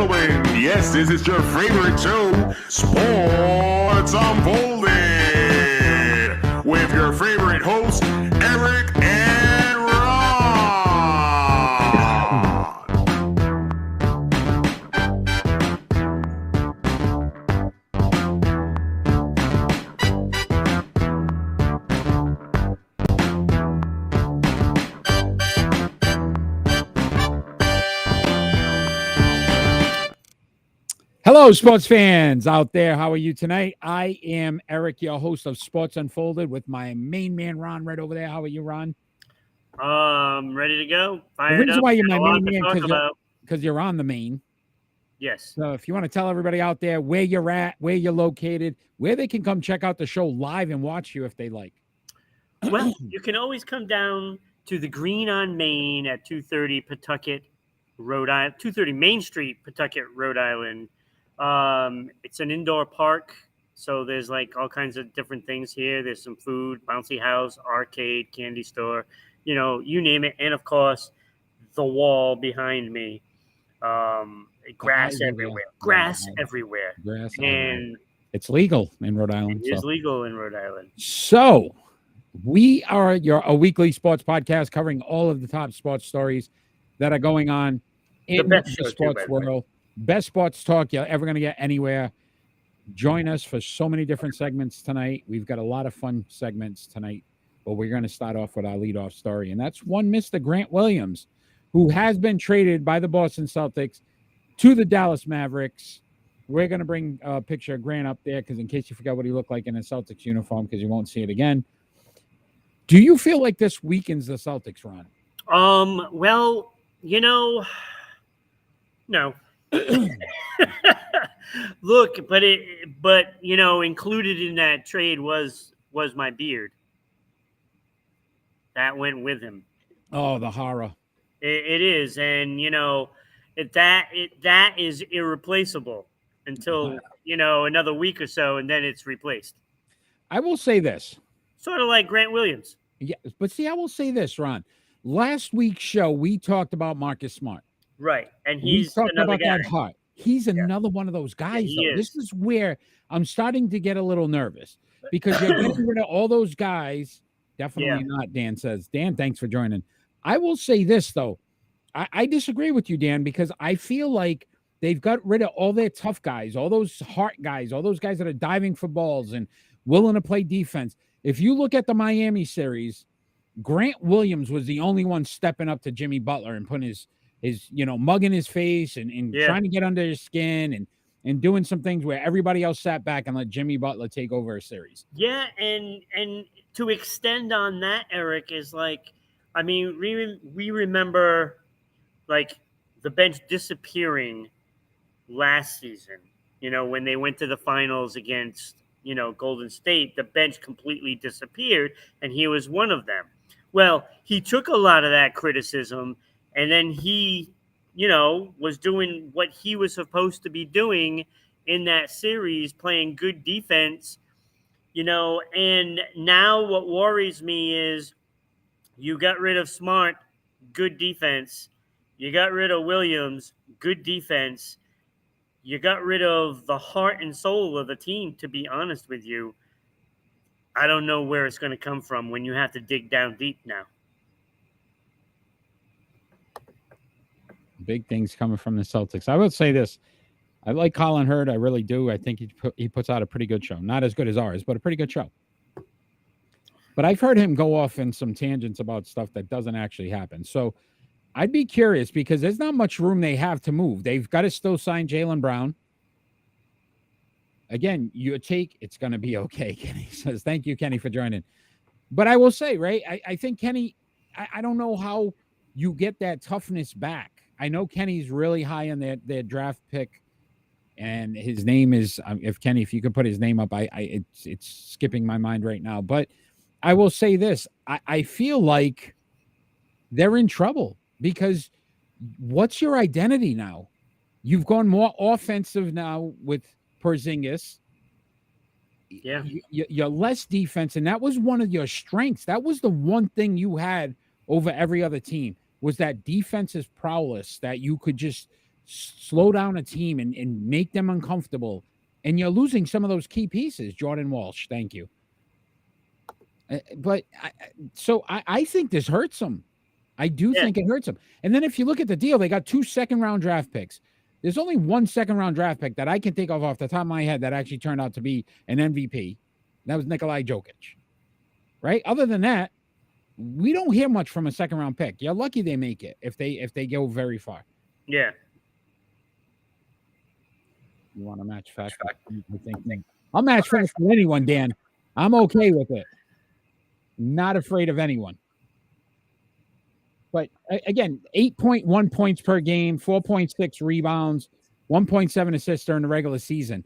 gentlemen, yes, this is your favorite show, Sports Unfolded, with your favorite hosts, Eric and Ron. Hello, sports fans out there. How are you tonight? I am Eric, your host of Sports Unfolded, with my main man, Ron, right over there. How are you, Ron? Ready to go. The Fired reason up. why you're Got my a lot main to man talk about. because you're on the main. Yes. So if you want to tell everybody out there where you're at, where you're located, where they can come check out the show live and watch you if they like. Well, you can always come down to the Green on Main at 230 Pawtucket, Rhode Island. 230 Main Street, Pawtucket, Rhode Island. It's an indoor park, so there's like all kinds of different things here. There's some food, bouncy house, arcade, candy store, you name it. And of course, the wall behind me. Grass everywhere. Grass everywhere. And it's legal in Rhode Island. It is legal in Rhode Island. So we are a weekly sports podcast covering all of the top sports stories that are going on in the sports world. Best sports talk you're ever going to get anywhere. Join us for so many different segments tonight. We've got a lot of fun segments tonight, but we're going to start off with our leadoff story, and that's one Mr. Grant Williams, who has been traded by the Boston Celtics to the Dallas Mavericks. We're going to bring a picture of Grant up there because in case you forgot what he looked like in a Celtics uniform, because you won't see it again. Do you feel like this weakens the Celtics, Ron? Well, no. Look, but included in that trade was my beard. That went with him. Oh, the horror. It is, and that is irreplaceable until another week or so, and then it's replaced. I will say this. Sort of like Grant Williams. Yeah, but see, I will say this, Ron. Last week's show, we talked about Marcus Smart. Right, and he's talked another about guy. that heart. He's another one of those guys. Yeah, This is where I'm starting to get a little nervous because you're getting rid of all those guys. Definitely not, Dan says. Dan, thanks for joining. I will say this, though. I disagree with you, Dan, because I feel like they've got rid of all their tough guys, all those heart guys, all those guys that are diving for balls and willing to play defense. If you look at the Miami series, Grant Williams was the only one stepping up to Jimmy Butler and putting his mug in his face and trying to get under his skin and doing some things where everybody else sat back and let Jimmy Butler take over a series. Yeah, and to extend on that, Eric, is like, I mean, we remember like the bench disappearing last season, when they went to the finals against, Golden State, the bench completely disappeared, and he was one of them. Well, he took a lot of that criticism, and then he, was doing what he was supposed to be doing in that series, playing good defense, and now what worries me is you got rid of Smart, good defense. You got rid of Williams, good defense. You got rid of the heart and soul of the team, to be honest with you. I don't know where it's going to come from when you have to dig down deep now. Big things coming from the Celtics. I will say this. I like Colin Hurd. I really do. I think he puts out a pretty good show. Not as good as ours, but a pretty good show. But I've heard him go off in some tangents about stuff that doesn't actually happen. So I'd be curious because there's not much room they have to move. They've got to still sign Jaylen Brown. Again, it's going to be okay, Kenny says. Thank you, Kenny, for joining. But I will say, right, I think Kenny, I don't know how you get that toughness back. I know Kenny's really high on their draft pick, and his name is, if you could put his name up, it's skipping my mind right now. But I will say this, I feel like they're in trouble because what's your identity now? You've gone more offensive now with Porzingis. Yeah. You're less defense, and that was one of your strengths. That was the one thing you had over every other team, was that defensive prowess that you could just slow down a team and make them uncomfortable. And you're losing some of those key pieces. Jordan Walsh, thank you. But I think this hurts them. I do think it hurts them. And then if you look at the deal, they got 2 second-round draft picks. There's only 1 second-round draft pick that I can think of off the top of my head that actually turned out to be an MVP. That was Nikolai Jokic. Right? Other than that, we don't hear much from a second-round pick. You're lucky they make it if they go very far. Yeah. You want to match fast? I think I'll match fast with anyone, Dan. I'm okay with it. Not afraid of anyone. But again, 8.1 points per game, 4.6 rebounds, 1.7 assists during the regular season.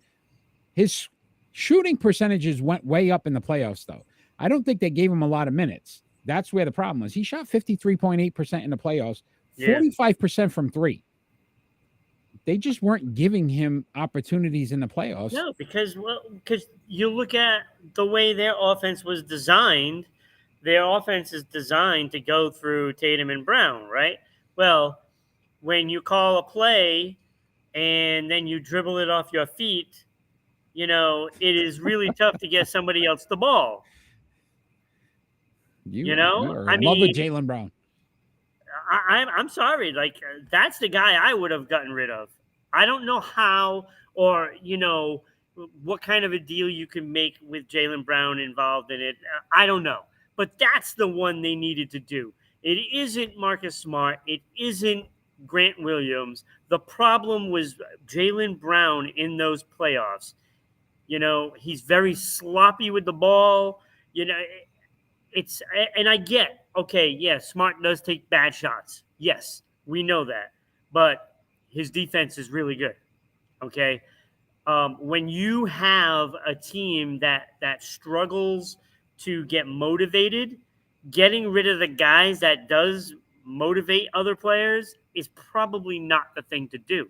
His shooting percentages went way up in the playoffs, though. I don't think they gave him a lot of minutes. That's where the problem was. He shot 53.8% in the playoffs, 45% from three. They just weren't giving him opportunities in the playoffs. No, because you look at the way their offense was designed. Their offense is designed to go through Tatum and Brown, right? Well, when you call a play and then you dribble it off your feet, it is really tough to get somebody else the ball. You know, I love with Jaylen Brown. I'm sorry. Like, that's the guy I would have gotten rid of. I don't know how or, what kind of a deal you can make with Jaylen Brown involved in it. I don't know. But that's the one they needed to do. It isn't Marcus Smart. It isn't Grant Williams. The problem was Jaylen Brown in those playoffs. He's very sloppy with the ball. And I get, okay, yeah, Smart does take bad shots. Yes, we know that. But his defense is really good, okay? When you have a team that struggles to get motivated, getting rid of the guys that does motivate other players is probably not the thing to do.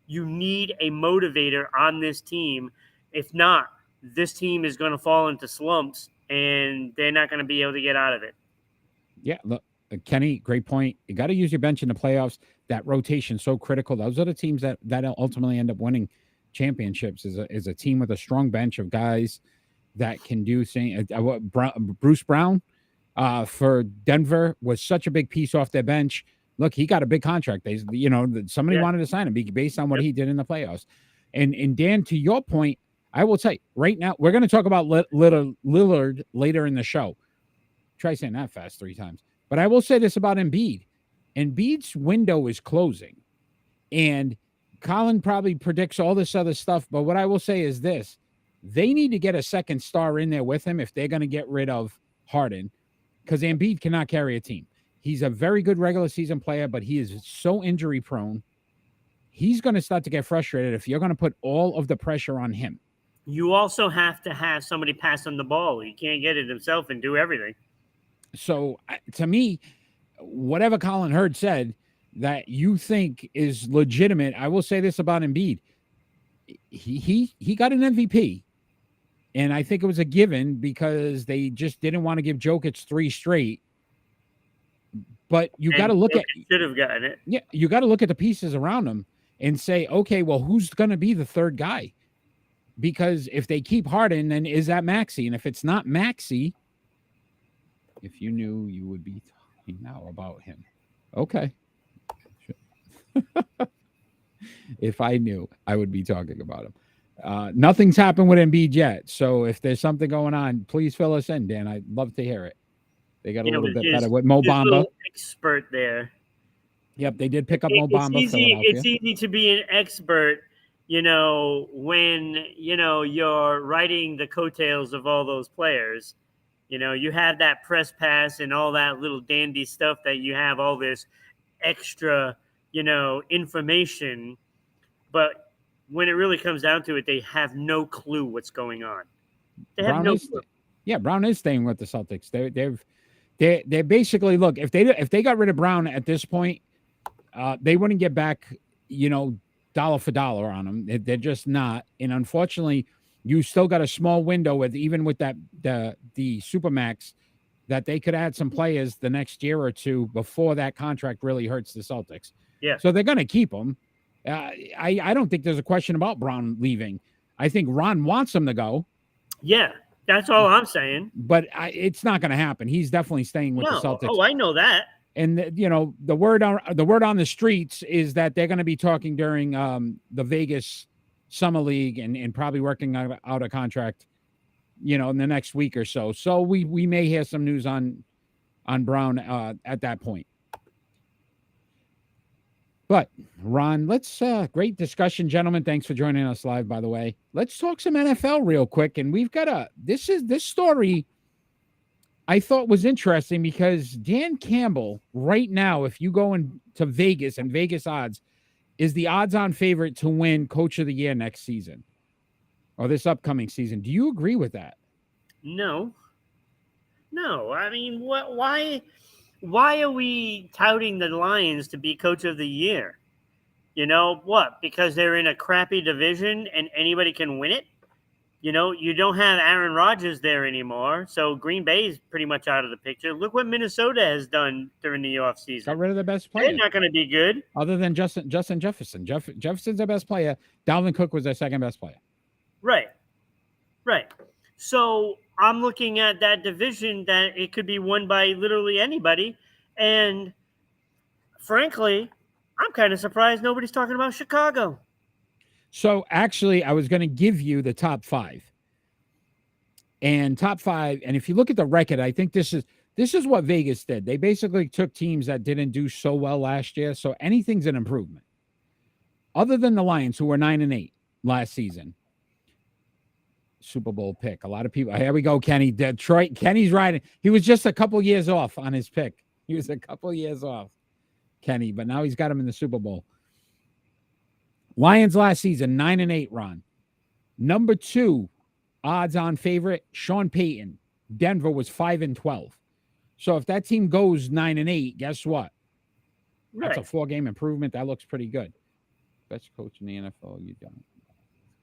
You need a motivator on this team. If not, this team is going to fall into slumps, and they're not going to be able to get out of it. Yeah, look, Kenny, great point. You got to use your bench in the playoffs. That rotation so critical. Those are the teams that ultimately end up winning championships. Is a team with a strong bench of guys that can do things. Bruce Brown for Denver was such a big piece off their bench. Look, he got a big contract. Somebody wanted to sign him based on what he did in the playoffs. And Dan, to your point, I will tell you right now, we're going to talk about Lillard later in the show. Try saying that fast 3 times. But I will say this about Embiid. Embiid's window is closing. And Colin probably predicts all this other stuff. But what I will say is this. They need to get a second star in there with him if they're going to get rid of Harden. Because Embiid cannot carry a team. He's a very good regular season player, but he is so injury prone. He's going to start to get frustrated if you're going to put all of the pressure on him. You also have to have somebody pass him the ball. He can't get it himself and do everything. So, to me, whatever Colin Hurd said that you think is legitimate, I will say this about Embiid. He got an MVP, and I think it was a given because they just didn't want to give Jokic 3 straight. But you got to look at – should have gotten it. Yeah, you got to look at the pieces around him and say, okay, well, who's going to be the third guy? Because if they keep Harden, then is that Maxey? And if it's not Maxey, if you knew, you would be talking now about him. Okay. If I knew, I would be talking about him. Nothing's happened with Embiid yet. So if there's something going on, please fill us in, Dan. I'd love to hear it. They got a little bit better with Mo Bamba. Expert there. Yep, they did pick up Mo Bamba. It's easy to be an expert, when, you're writing the coattails of all those players. You have that press pass and all that little dandy stuff that you have all this extra, information. But when it really comes down to it, they have no clue what's going on. They have no clue. Yeah, Brown is staying with the Celtics. They're basically, look, if they got rid of Brown at this point, they wouldn't get back, dollar for dollar on them. They're just not. And unfortunately, you still got a small window even with that the Supermax that they could add some players the next year or two before that contract really hurts the Celtics. Yeah. So they're going to keep them. I don't think there's a question about Brown leaving. I think Ron wants him to go. Yeah, that's all I'm saying. But it's not going to happen. He's definitely staying with the Celtics. Oh, I know that. And the word on the streets is that they're going to be talking during the Vegas Summer League and probably working out a contract, in the next week or so. So we may hear some news on Brown at that point. But Ron, let's great discussion, gentlemen. Thanks for joining us live, by the way. Let's talk some NFL real quick. And we've got this story I thought was interesting because Dan Campbell right now, if you go into Vegas and Vegas odds, is the odds-on favorite to win Coach of the Year next season or this upcoming season. Do you agree with that? No. I mean, why are we touting the Lions to be Coach of the Year? You know what? Because they're in a crappy division and anybody can win it? You don't have Aaron Rodgers there anymore, so Green Bay is pretty much out of the picture. Look what Minnesota has done during the offseason. Got rid of the best player. They're not going to be good. Other than Justin Jefferson. Jefferson's their best player. Dalvin Cook was their second best player. Right. So I'm looking at that division that it could be won by literally anybody. And frankly, I'm kind of surprised nobody's talking about Chicago. So actually, I was going to give you the top five. And if you look at the record, I think this is what Vegas did. They basically took teams that didn't do so well last year. So anything's an improvement. Other than the Lions, who were 9-8 last season. Super Bowl pick. A lot of people. Here we go, Kenny. Detroit. Kenny's riding. He was just a couple years off on his pick. He was a couple years off, Kenny. But now he's got him in the Super Bowl. Lions last season, 9-8, Ron. Number 2, odds-on favorite, Sean Payton. Denver was 5-12. So if that team goes 9-8, guess what? Right. That's a 4-game improvement. That looks pretty good. Best coach in the NFL, you don't.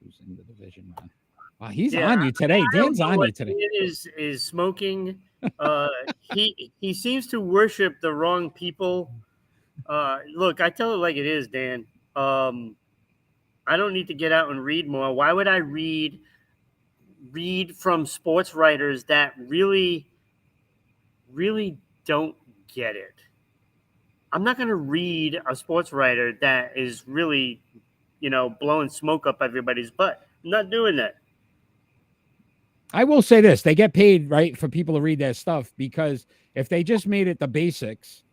Who's in the division, Ron? Wow, he's on you today. Dan's on you today. Dan is smoking. He seems to worship the wrong people. Look, I tell it like it is, Dan. I don't need to get out and read more. Why would I read from sports writers that really, really don't get it? I'm not going to read a sports writer that is really, blowing smoke up everybody's butt. I'm not doing that. I will say this. They get paid, right, for people to read their stuff because if they just made it the basics,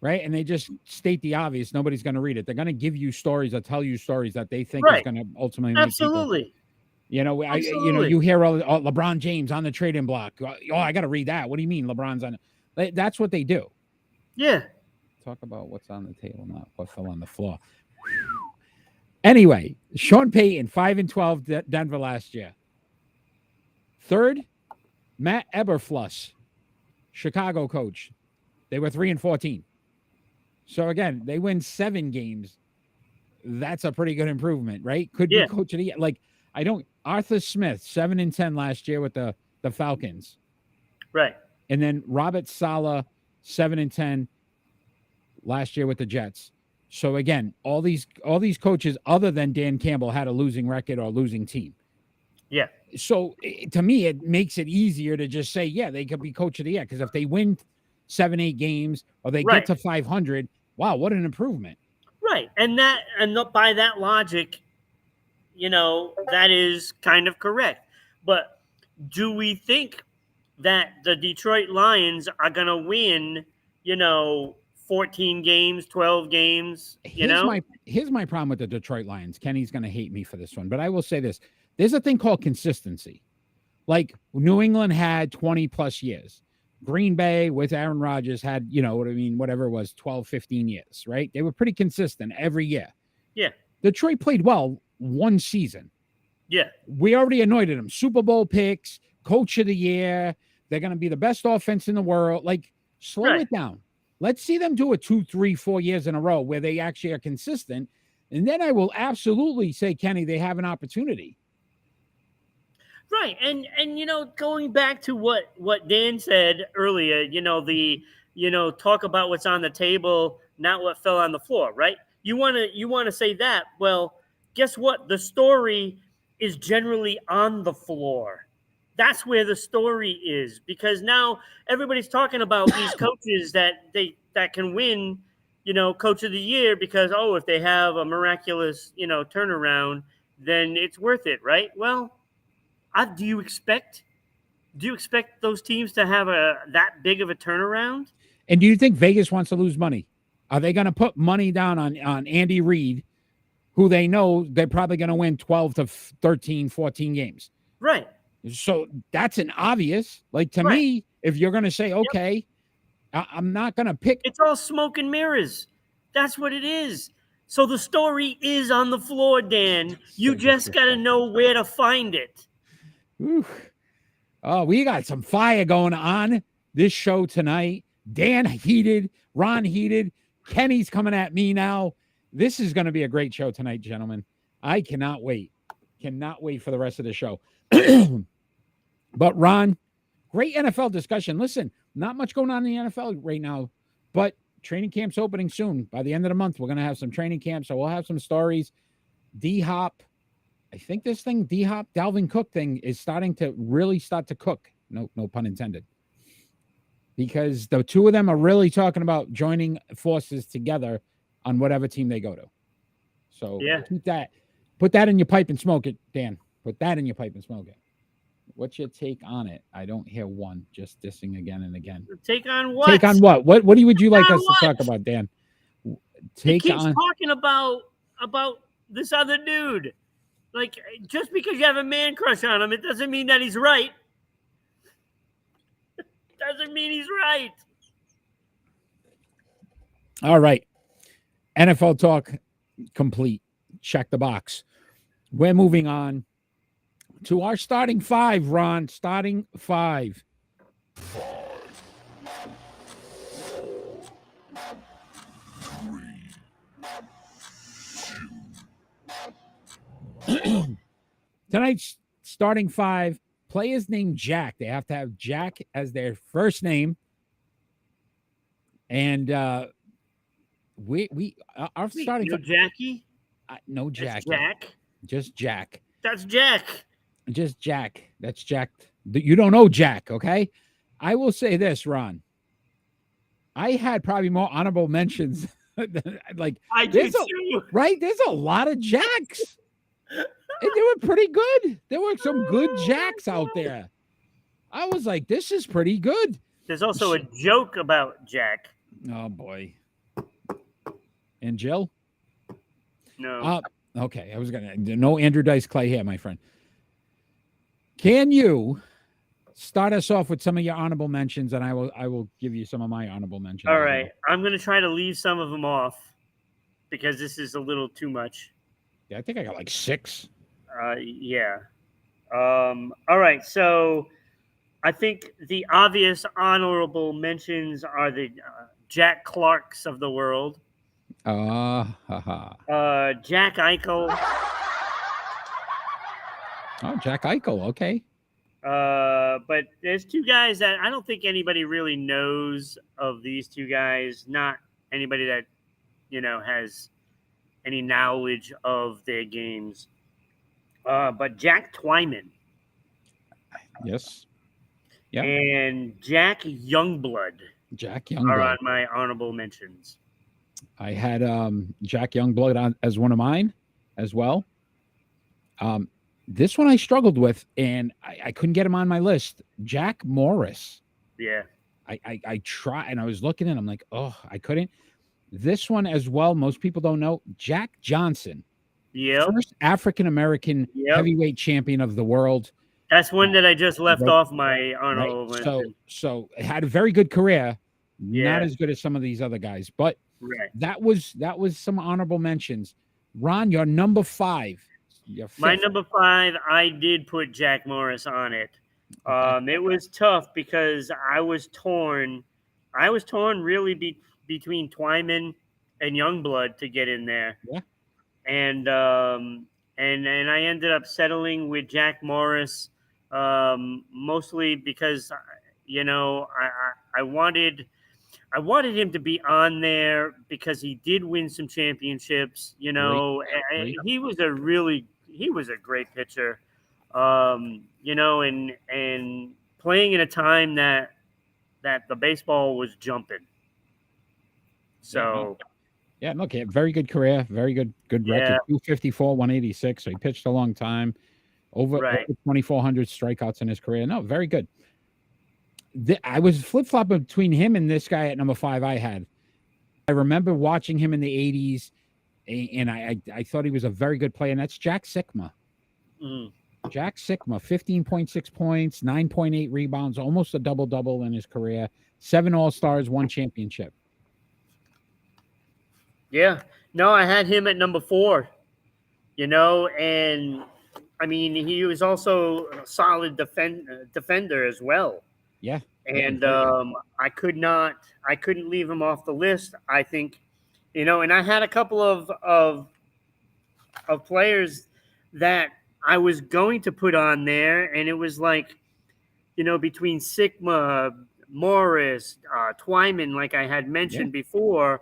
right, and they just state the obvious, nobody's going to read it. They're going to give you stories or tell you stories that they think is going to ultimately make Absolutely. People. You hear LeBron James on the trading block. Oh, I got to read that. What do you mean LeBron's on it? That's what they do. Yeah. Talk about what's on the table, not what fell on the floor. Anyway, Sean Payton, 5-12 Denver last year. Third, Matt Eberflus, Chicago coach. They were 3-14. So again, they win 7 games. That's a pretty good improvement, right? Could be coach of the year. Arthur Smith, 7-10 last year with the Falcons. Right. And then Robert Saleh, 7-10 last year with the Jets. So again, all these coaches other than Dan Campbell had a losing record or losing team. Yeah. So to me, it makes it easier to just say, yeah, they could be coach of the year. Because if they win 7-8 games or they get to 500, wow, what an improvement. Right. And by that logic, that is kind of correct. But do we think that the Detroit Lions are going to win, 14 games, 12 games, Here's my problem with the Detroit Lions. Kenny's going to hate me for this one, but I will say this. There's a thing called consistency. Like New England had 20 plus years. Green Bay with Aaron Rodgers had, whatever it was, 12, 15 years, right? They were pretty consistent every year. Yeah. Detroit played well one season. Yeah. We already anointed them. Super Bowl picks, coach of the year. They're going to be the best offense in the world. Slow it down. Let's see them do it 2, 3, 4 years in a row where they actually are consistent. And then I will absolutely say, Kenny, they have an opportunity. Right. And going back to what Dan said earlier, talk about what's on the table, not what fell on the floor, right? You want to say that. Well, guess what? The story is generally on the floor. That's where the story is, because now everybody's talking about these coaches that can win, coach of the year, because if they have a miraculous, turnaround, then it's worth it, right? Well, do you expect those teams to have that big of a turnaround? And do you think Vegas wants to lose money? Are they going to put money down on Andy Reid, who they know they're probably going to win 12 to 13, 14 games? Right. So that's an obvious. Like, to me, if you're going to say, okay, I'm not going to pick. It's all smoke and mirrors. That's what it is. So the story is on the floor, Dan. You just got to know where to find it. Oof. Oh, we got some fire going on this show tonight. Dan heated, Ron heated, Kenny's coming at me now. This is going to be a great show tonight, gentlemen. I cannot wait. Cannot wait for the rest of the show. But Ron, great NFL discussion. Listen, not much going on in the NFL right now, but training camp's opening soon. By the end of the month, we're going to have some training camps, so we'll have some stories. D-Hop, I think this thing, D-Hop, Dalvin Cook thing is starting to cook. No pun intended. Because the two of them are really talking about joining forces together on whatever team they go to. So put that in your pipe and smoke it, Dan. Put that in your pipe and smoke it. What's your take on it? I don't hear one, just dissing again and again. Take on what? Take on what? What would you like us to talk about, Dan? He keeps talking about this other dude. Like, just because you have a man crush on him, it doesn't mean that he's right. Doesn't mean he's right. All right. NFL talk complete. Check the box. We're moving on to our starting five, Ron. Starting five. Tonight's starting five, players named Jack. They have to have Jack as their first name. And our starting no Jackie? No Jackie. Jack? Just Jack. That's Jack. Just Jack. That's Jack. You don't know Jack, okay? I will say this, Ron. I had probably more honorable mentions. Like, I do too. Right? There's a lot of Jacks. And they were pretty good. There were some good Jacks out there. I was like, this is pretty good. There's also a joke about Jack. Oh, boy. And Jill? No. Okay. I was going to. No Andrew Dice Clay here, my friend. Can you start us off with some of your honorable mentions, and I will give you some of my honorable mentions. All right. I'm going to try to leave some of them off because this is a little too much. Yeah, I think I got like 6. Yeah. All right. So I think the obvious honorable mentions are the Jack Clarks of the world. Jack Eichel. Oh, Jack Eichel. Okay. But there's two guys that I don't think anybody really knows of. These two guys, not anybody that has any knowledge of their games. But Jack Twyman. Yes. Yeah. And Jack Youngblood. Jack Youngblood are on my honorable mentions. I had Jack Youngblood on as one of mine as well. This one I struggled with, and I couldn't get him on my list. Jack Morris. Yeah. I tried, and I was looking, and I'm like, oh, I couldn't. This one as well, most people don't know. Jack Johnson. Yeah. First African-American heavyweight champion of the world. That's one that I just left off my honorable mention. So it had a very good career. Yeah. Not as good as some of these other guys, but that was some honorable mentions. Ron, your number 5. My number 5, I did put Jack Morris on it. Okay. It was tough because I was torn. Really between Twyman and Youngblood to get in there. Yeah. And I ended up settling with Jack Morris, mostly because I I wanted him to be on there because he did win some championships. You know, Great. he was a great pitcher. You know, and playing in a time that the baseball was jumping. So yeah, okay, very good career, very good record. 254, 186. So he pitched a long time, over 2,400 strikeouts in his career. No, very good. I was flip flopping between him and this guy at number 5. I remember watching him in the 80s, and I thought he was a very good player, and that's Jack Sikma. Jack Sikma, 15.6 points, 9.8 rebounds, almost a double-double in his career, 7 All-Stars, 1 championship. Yeah. No, I had him at number 4, you know, and I mean, he was also a solid defender as well. Yeah. And I couldn't leave him off the list. I think, you know, and I had a couple of players that I was going to put on there, and it was like, you know, between Sigma, Morris, Twyman, like I had mentioned before.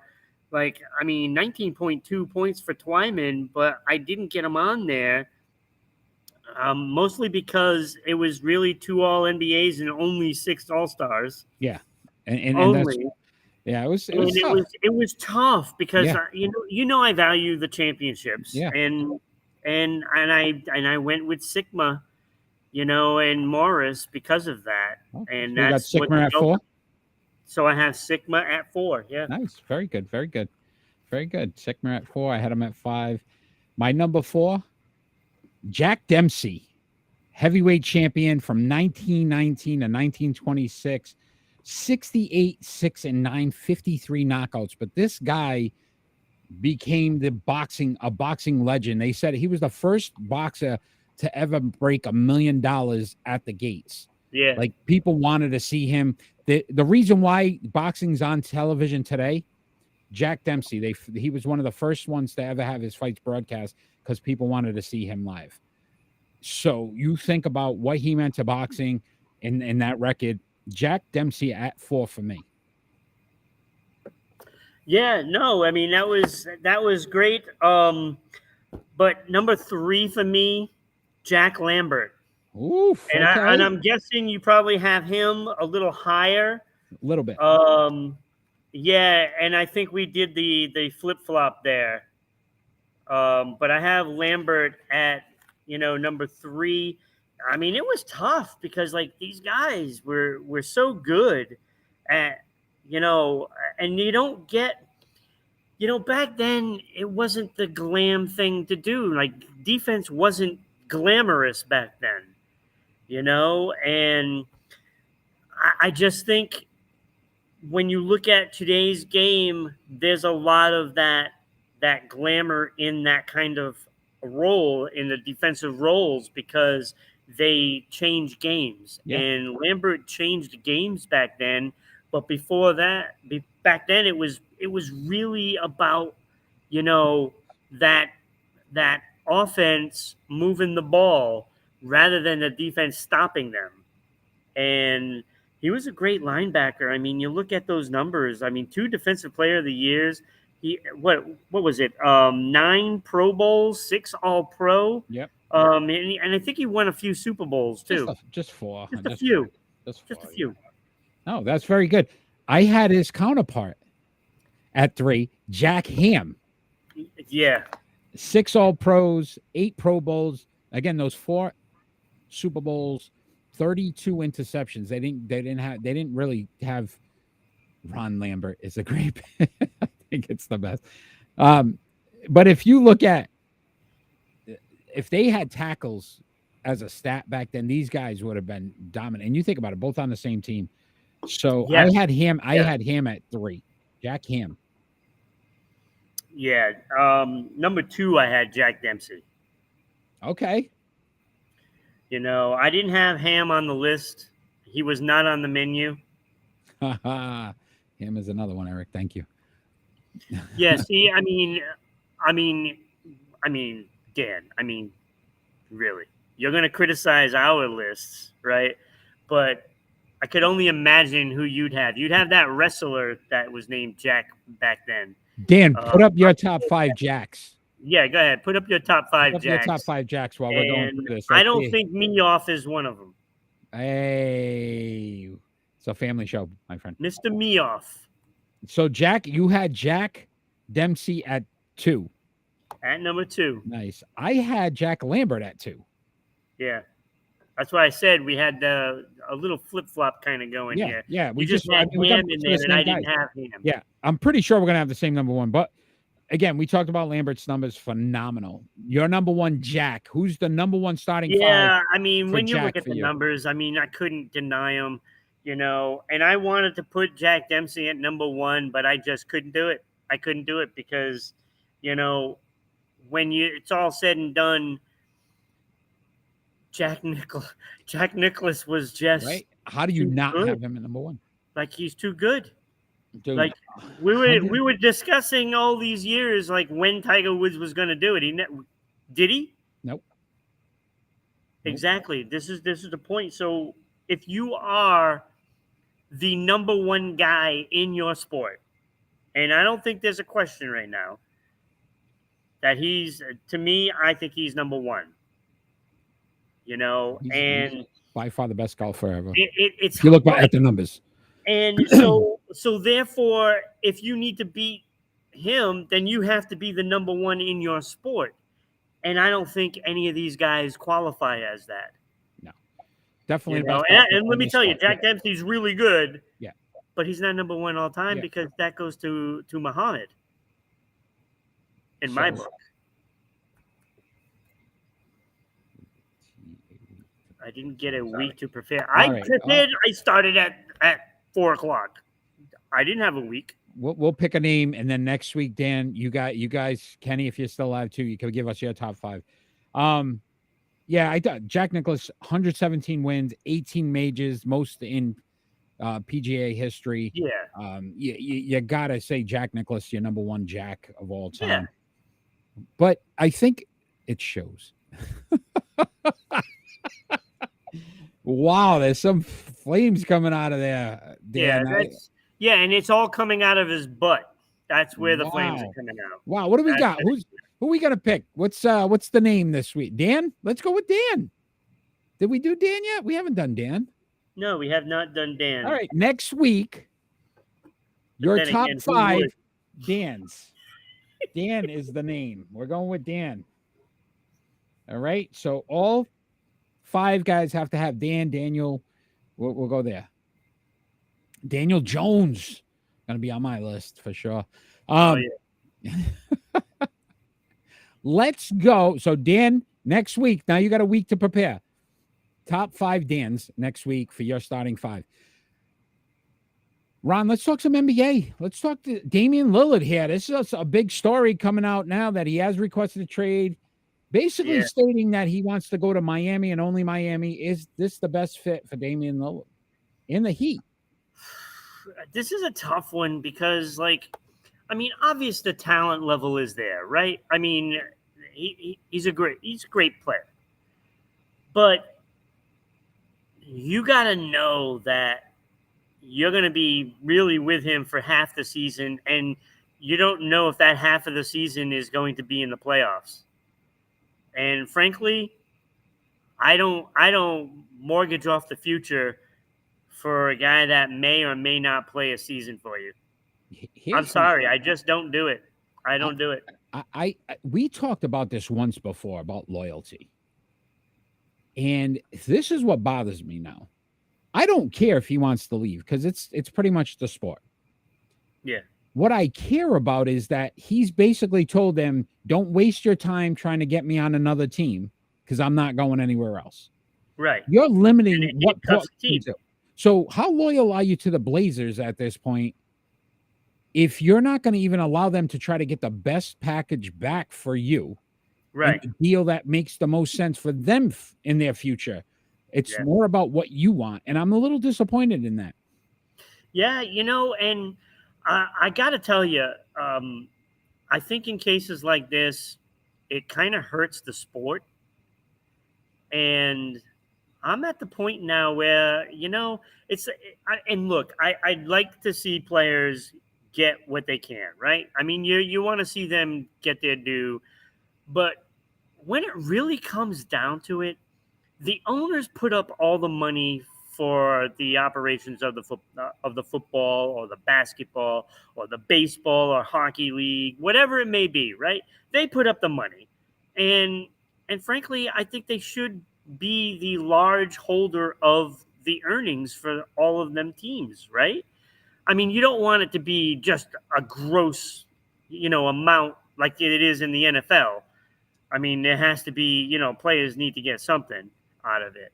Like, I mean, 19.2 points for Twyman, but I didn't get him on there, mostly because it was really 2 All-NBAs and only 6 All-Stars. Yeah, and only. It was tough. It was tough because you know I value the championships. Yeah. And I went with Sigma, you know, and Morris because of that. And so that's you got Sigma at 4. So I have Sigma at 4. Yeah. Nice. Very good. Very good. Very good. Sigma at 4. I had him at 5. My number 4, Jack Dempsey, heavyweight champion from 1919 to 1926, 68, 6 and 9, 53 knockouts. But this guy became a boxing legend. They said he was the first boxer to ever break $1 million at the gates. Yeah. Like, people wanted to see him. The reason why boxing's on television today, Jack Dempsey, he was one of the first ones to ever have his fights broadcast because people wanted to see him live. So you think about what he meant to boxing in that record. Jack Dempsey at 4 for me. Yeah, no, I mean that was great. But number 3 for me, Jack Lambert. Oof, and I'm guessing you probably have him a little higher. A little bit. Yeah, and I think we did the flip flop there. But I have Lambert at, you know, number 3. I mean, it was tough because like these guys were so good at, you know, and you don't get, you know, back then it wasn't the glam thing to do. Like, defense wasn't glamorous back then, you know, and I just think when you look at today's game, there's a lot of that glamour in that kind of role, in the defensive roles, because they change games. Yeah. And Lambert changed games back then, but before that, back then it was really about, you know, that offense moving the ball rather than the defense stopping them. And he was a great linebacker. I mean, you look at those numbers. I mean, 2 Defensive Player of the Years. He what was it? 9 Pro Bowls, 6 All Pro. Yep. And I think he won a few Super Bowls too. Just 4. Just a few. Just a few. No, that's very good. I had his counterpart at 3, Jack Ham. Yeah. 6 All Pros, 8 Pro Bowls. Again, those 4 Super Bowls, 32 interceptions. They didn't really have. Ron Lambert is a great. I think it's the best. But if you look at, if they had tackles as a stat back then, these guys would have been dominant. And you think about it, both on the same team. So yes. I had him at 3, Jack Ham. Yeah. Number 2, I had Jack Dempsey. Okay. You know, I didn't have Ham on the list. He was not on the menu. Ham is another one, Eric. Thank you. Yeah. See, I mean, Dan, really, you're going to criticize our lists, right? But I could only imagine who you'd have. You'd have that wrestler that was named Jack back then. Dan, put up your top 5 Jacks. Yeah, go ahead. Put up your top 5 Jacks. Your top 5 Jacks while we're going through this. I don't think Meoff is one of them. Hey, it's a family show, my friend. Mr. Meoff. So, Jack, you had Jack Dempsey at 2. At number 2. Nice. I had Jack Lambert at 2. Yeah. That's why I said we had a little flip-flop kind of going here. Yeah, we just had Ham in there, and I didn't have Ham. Yeah, I'm pretty sure we're going to have the same number 1. But, again, we talked about Lambert's numbers. Phenomenal. Your number 1, Jack. Who's the number 1 starting 5? Yeah, I mean, when you look at the numbers, I mean, I couldn't deny them, and I wanted to put Jack Dempsey at number 1, but I just couldn't do it. I couldn't do it because, when it's all said and done, Jack Nicklaus was just right. How do you not have him at number 1? Like, he's too good. Dude, like we were discussing all these years, like when Tiger Woods was going to do it. Did he? Nope. Exactly. This is the point. So if you are the number 1 guy in your sport, and I don't think there's a question right now that to me, I think he's number 1. He's by far the best golfer ever. It's if you look at the numbers. And so therefore, if you need to beat him, then you have to be the number 1 in your sport. And I don't think any of these guys qualify as that. No, definitely. And let me tell you, Jack Dempsey's really good. Yeah, but he's not number 1 all time because that goes to Muhammad. In my book. I didn't get a week to prepare. I started at 4:00. I didn't have a week. We'll pick a name, and then next week, Dan, you guys, Kenny, if you're still alive too, you can give us your top 5. Yeah, I thought Jack Nicklaus, 117 wins, 18 majors, most in PGA history. Yeah. You gotta say Jack Nicklaus, your number 1 Jack of all time. Yeah. But I think it shows. Wow, there's some flames coming out of there. Dan. And it's all coming out of his butt. That's where the flames are coming out. Wow, what do we got? Who we gonna pick? What's the name this week? Dan? Let's go with Dan. Did we do Dan yet? We haven't done Dan. No, we have not done Dan. All right, next week, your top 5 Dans. Dan is the name. We're going with Dan. All right, so all 5 guys have to have Daniel. We'll go there. Daniel Jones gonna be on my list for sure. Let's go. So Dan, next week. Now you got a week to prepare. Top 5 Dans next week for your starting 5. Ron, let's talk some NBA. Let's talk to Damian Lillard here. This is a big story coming out now that he has requested a trade. Basically stating that he wants to go to Miami and only Miami. Is this the best fit for Damian Lillard in the Heat? This is a tough one because, obvious the talent level is there, right? I mean, he's a great player. But you got to know that you're going to be really with him for half the season, and you don't know if that half of the season is going to be in the playoffs. And frankly, I don't mortgage off the future for a guy that may or may not play a season for you. I'm sorry, I just don't do it. I don't do it. We talked about this once before about loyalty. And this is what bothers me now. I don't care if he wants to leave because it's pretty much the sport. Yeah. What I care about is that he's basically told them, don't waste your time trying to get me on another team because I'm not going anywhere else. Right. You're limiting what team. So how loyal are you to the Blazers at this point if you're not going to even allow them to try to get the best package back for you? Right. The deal that makes the most sense for them in their future. It's more about what you want. And I'm a little disappointed in that. Yeah, and I got to tell you, I think in cases like this, it kind of hurts the sport. And I'm at the point now where, and look, I'd like to see players get what they can, right? I mean, you want to see them get their due, but when it really comes down to it, the owners put up all the money for the operations of the football or the basketball or the baseball or hockey league, whatever it may be, right? They put up the money, and frankly, I think they should be the large holder of the earnings for all of them teams, right? I mean, you don't want it to be just a gross, amount like it is in the NFL. I mean, there has to be, players need to get something out of it.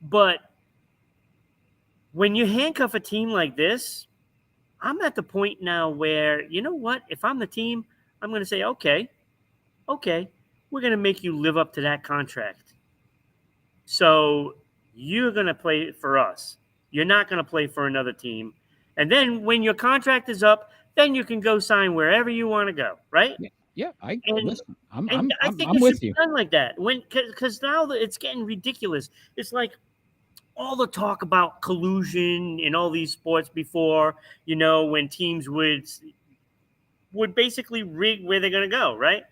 But when you handcuff a team like this, I'm at the point now where, you know what? If I'm the team, I'm going to say, okay, we're going to make you live up to that contract. So you're going to play for us. You're not going to play for another team. And then when your contract is up, then you can go sign wherever you want to go, right? Yeah, I think I'm it with should you. be done like that. Because now it's getting ridiculous. It's like all the talk about collusion in all these sports before, when teams would basically rig where they're going to go, right?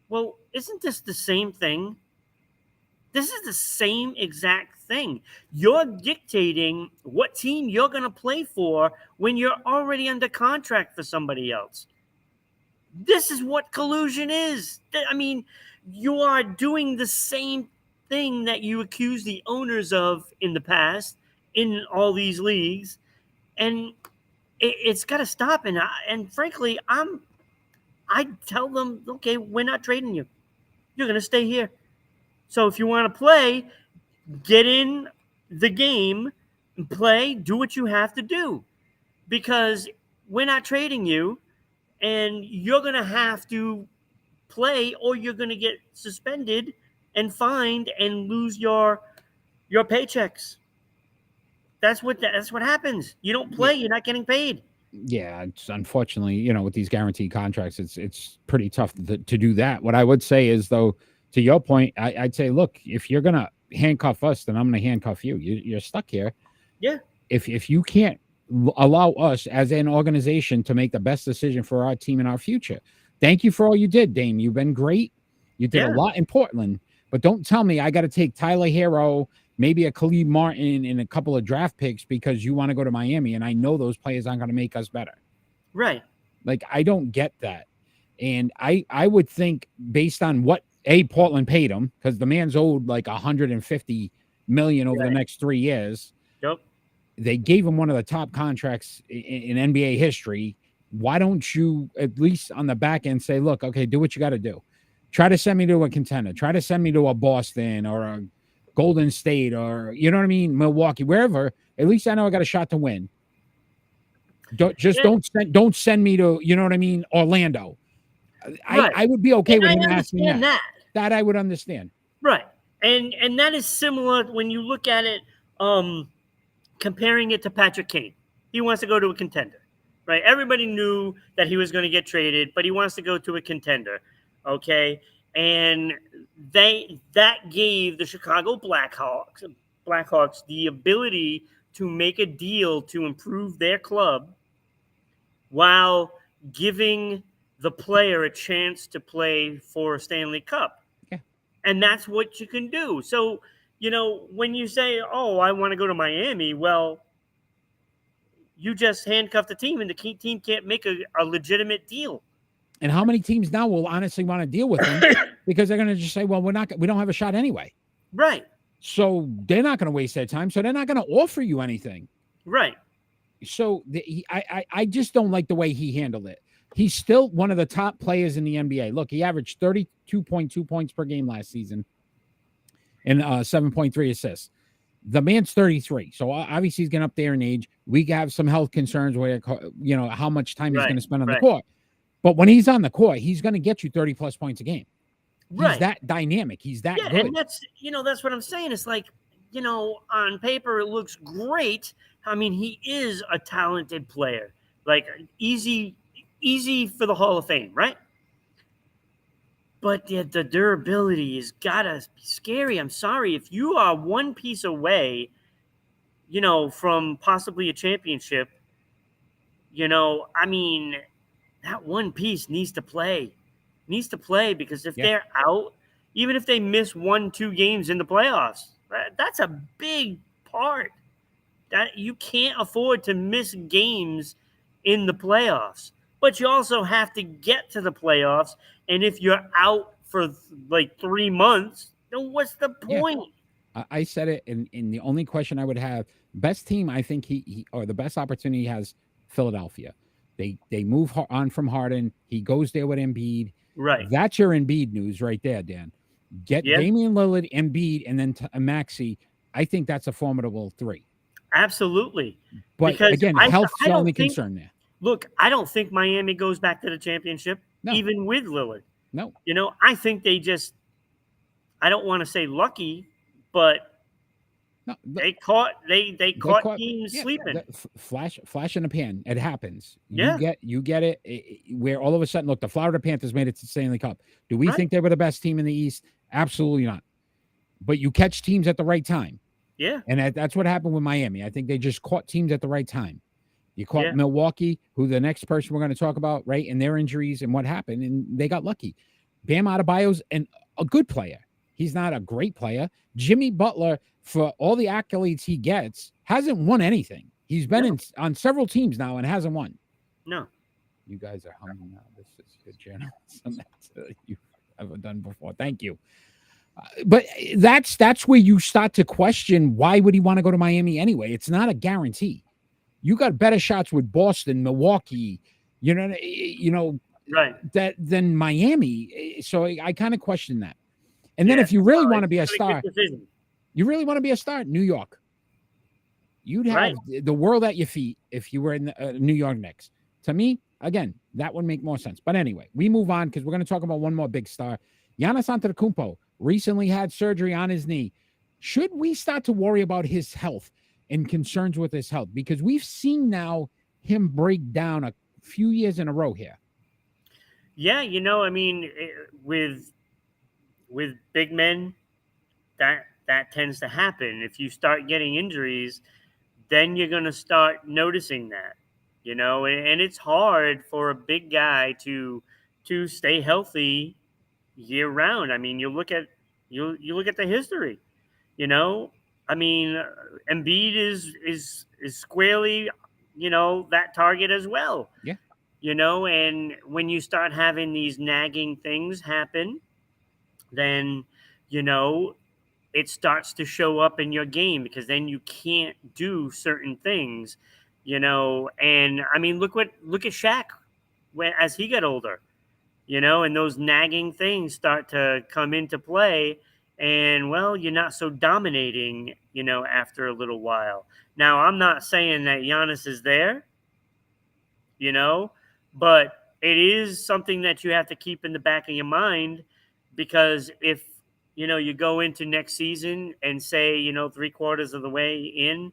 Well, isn't this the same thing? This is the same exact thing. You're dictating what team you're going to play for when you're already under contract for somebody else. This is what collusion is. I mean, you are doing the same thing that you accuse the owners of in the past in all these leagues, and it's got to stop. And frankly, I tell them, okay, we're not trading you. You're going to stay here. So if you want to play, get in the game, play, do what you have to do, because we're not trading you, and you're going to have to play or you're going to get suspended and fined and lose your paychecks. That's what happens. You don't play, you're not getting paid. Yeah, it's unfortunately, with these guaranteed contracts, it's pretty tough to do that. What I would say is, though, to your point, I'd say, look, if you're gonna handcuff us, then I'm gonna handcuff you. You're stuck here. Yeah. If you can't allow us as an organization to make the best decision for our team and our future, thank you for all you did, Dame. You've been great. You did a lot in Portland, but don't tell me I got to take Tyler Hero, maybe a Khalid Martin, and a couple of draft picks because you want to go to Miami, and I know those players aren't going to make us better. Right. Like, I don't get that. And I would think, based on what Portland paid him, because the man's owed like $150 million over the next 3 years. Yep. They gave him one of the top contracts in NBA history. Why don't you, at least on the back end, say, look, okay, do what you got to do. Try to send me to a contender. Try to send me to a Boston or a Golden State, or, you know what I mean, Milwaukee, wherever. At least I know I got a shot to win. Don't send me to, you know what I mean, Orlando. Right. I would be okay with him asking that. That I would understand. Right. And that is similar when you look at it, comparing it to Patrick Kane. He wants to go to a contender, right? Everybody knew that he was going to get traded, but he wants to go to a contender. Okay. And that gave the Chicago Blackhawks the ability to make a deal to improve their club while giving the player a chance to play for a Stanley Cup. Yeah. And that's what you can do. So, when you say, oh, I want to go to Miami, well, you just handcuff the team, and the team can't make a legitimate deal. And how many teams now will honestly want to deal with him because they're going to just say, well, we don't have a shot anyway. Right. So they're not going to waste their time. So they're not going to offer you anything. Right. So I just don't like the way he handled it. He's still one of the top players in the NBA. Look, he averaged 32.2 points per game last season and 7.3 assists. The man's 33. So obviously he's getting up there in age. We have some health concerns where, how much time he's going to spend on the court. But when he's on the court, he's going to get you 30 plus points a game. He's that dynamic. He's that good. And that's what I'm saying. It's like, on paper, it looks great. I mean, he is a talented player, like easy for the Hall of Fame, right? But the durability has gotta be scary. I'm sorry, if you are one piece away, from possibly a championship, I mean, that one piece needs to play. Needs to play, because if Yeah. they're out, even if they miss 1-2 games in the playoffs, that's a big part. That you can't afford to miss games in the playoffs. But you also have to get to the playoffs. And if you're out for like 3 months, then what's the Yeah. point? I said it, and the only question I would have, best team, I think he or the best opportunity has Philadelphia. They move on from Harden. He goes there with Embiid. Right. That's your Embiid news right there, Dan. Get Yeah. Damian Lillard, Embiid, and then Maxey. I think that's a formidable three. Absolutely. But Because again, I health's the don't only think, concern there. look, I don't think Miami goes back to the championship, No. even with Lillard. No. I think they just, I don't want to say lucky, but No, they caught teams sleeping. Flash in the pan. It happens. Yeah. You get it, where all of a sudden, look, the Florida Panthers made it to the Stanley Cup. Do we Right. think they were the best team in the East? Absolutely not. But you catch teams at the right time. Yeah. And that's what happened with Miami. I think they just caught teams at the right time. You caught Milwaukee, who the next person we're going to talk about, right, and their injuries and what happened, and they got lucky. Bam Adebayo's a good player. He's not a great player. Jimmy Butler, for all the accolades he gets, hasn't won anything. He's been on several teams now and hasn't won. No. You guys are humming now. This is good journalism that you've ever done before. Thank you. But that's where you start to question, why would he want to go to Miami anyway? It's not a guarantee. You got better shots with Boston, Milwaukee, right, than Miami. So I kind of question that. And then if you really want to be a star, New York. You'd have the world at your feet if you were in the New York Knicks. To me, again, that would make more sense. But anyway, we move on because we're going to talk about one more big star. Giannis Antetokounmpo recently had surgery on his knee. Should we start to worry about his health and concerns with his health? Because we've seen now him break down a few years in a row here. Yeah, with big men, that tends to happen. If you start getting injuries, then you're going to start noticing that, and it's hard for a big guy to stay healthy year round. I mean, you look at the history, I mean, Embiid is squarely, that target as well. Yeah. And when you start having these nagging things happen, then, it starts to show up in your game, because then you can't do certain things, and I mean, look at Shaq as he got older, and those nagging things start to come into play. And, well, you're not so dominating, after a little while. Now, I'm not saying that Giannis is there, but it is something that you have to keep in the back of your mind, because if, you go into next season and say, 3/4 of the way in,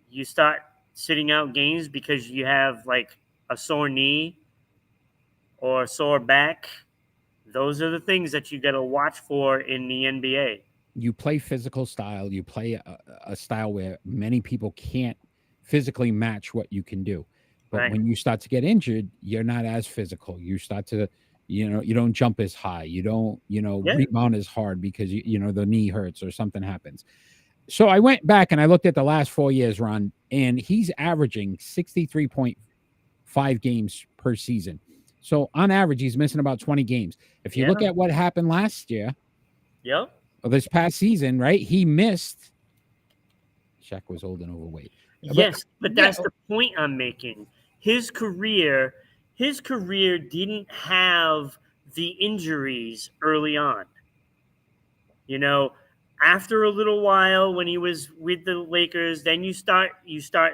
you start sitting out games because you have like a sore knee or a sore back. Those are the things that you got to watch for in the NBA. You play physical style. You play a style where many people can't physically match what you can do. But when you start to get injured, you're not as physical. You start to, you don't jump as high. You don't, rebound as hard because, the knee hurts or something happens. So I went back and I looked at the last 4 years, Ron, and he's averaging 63.5 games per season. So on average, he's missing about 20 games. If you look at what happened last year, or this past season, right? He missed. Shaq was old and overweight. Yes, but that's the point I'm making. His career didn't have the injuries early on. After a little while, when he was with the Lakers, then you start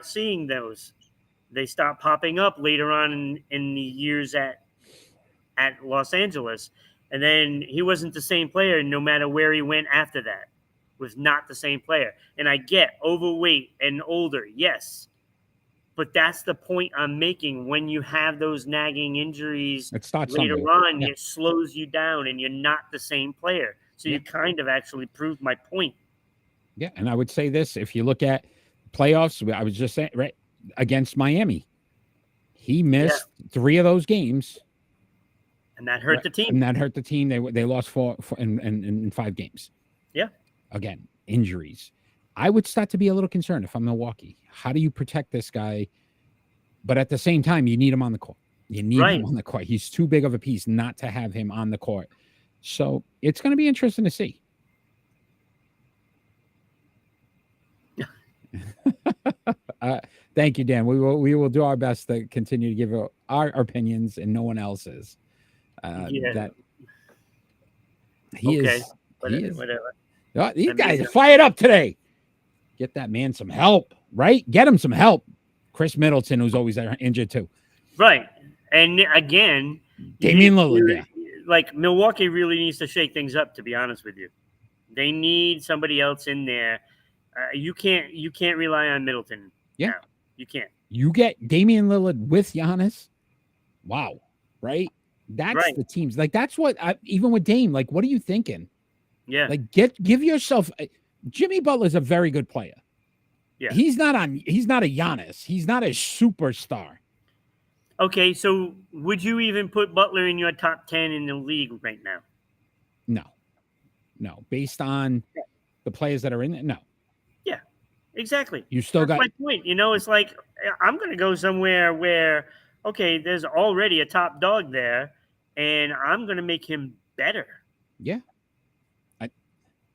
seeing those. They start popping up later on in the years at Los Angeles. And then he wasn't the same player no matter where he went after that. Was not the same player. And I get overweight and older, yes. But that's the point I'm making. When you have those nagging injuries It starts later somewhere. on, Yeah. it slows you down and you're not the same player. So you kind of actually proved my point. Yeah. And I would say this, if you look at playoffs, I was just saying, right, against Miami, he missed 3 of those games. And that hurt the team. And that hurt the team. They lost 4 in 5 games. Yeah. Again, injuries. I would start to be a little concerned if I'm Milwaukee. How do you protect this guy? But at the same time, you need him on the court. You need him on the court. He's too big of a piece not to have him on the court. So it's going to be interesting to see. Thank you, Dan. We will do our best to continue to give our opinions and no one else's. That he is. Whatever. These guys are fired up today. Get that man some help, right? Get him some help. Chris Middleton, who's always injured too. Right. And again, Damian Lillard. Like Milwaukee really needs to shake things up, to be honest with you. They need somebody else in there. You can't rely on Middleton. Yeah. No, you can't. You get Damian Lillard with Giannis. Wow. Right? That's the teams. Like, that's what, even with Dame, like, what are you thinking? Yeah. Like, give yourself, Jimmy Butler's a very good player. Yeah. He's not a Giannis. He's not a superstar. Okay, so would you even put Butler in your top 10 in the league right now? No. Based on the players that are in it, no. Yeah, exactly. You still That's my point. You know, it's like I'm going to go somewhere where, okay, there's already a top dog there, and I'm going to make him better. Yeah.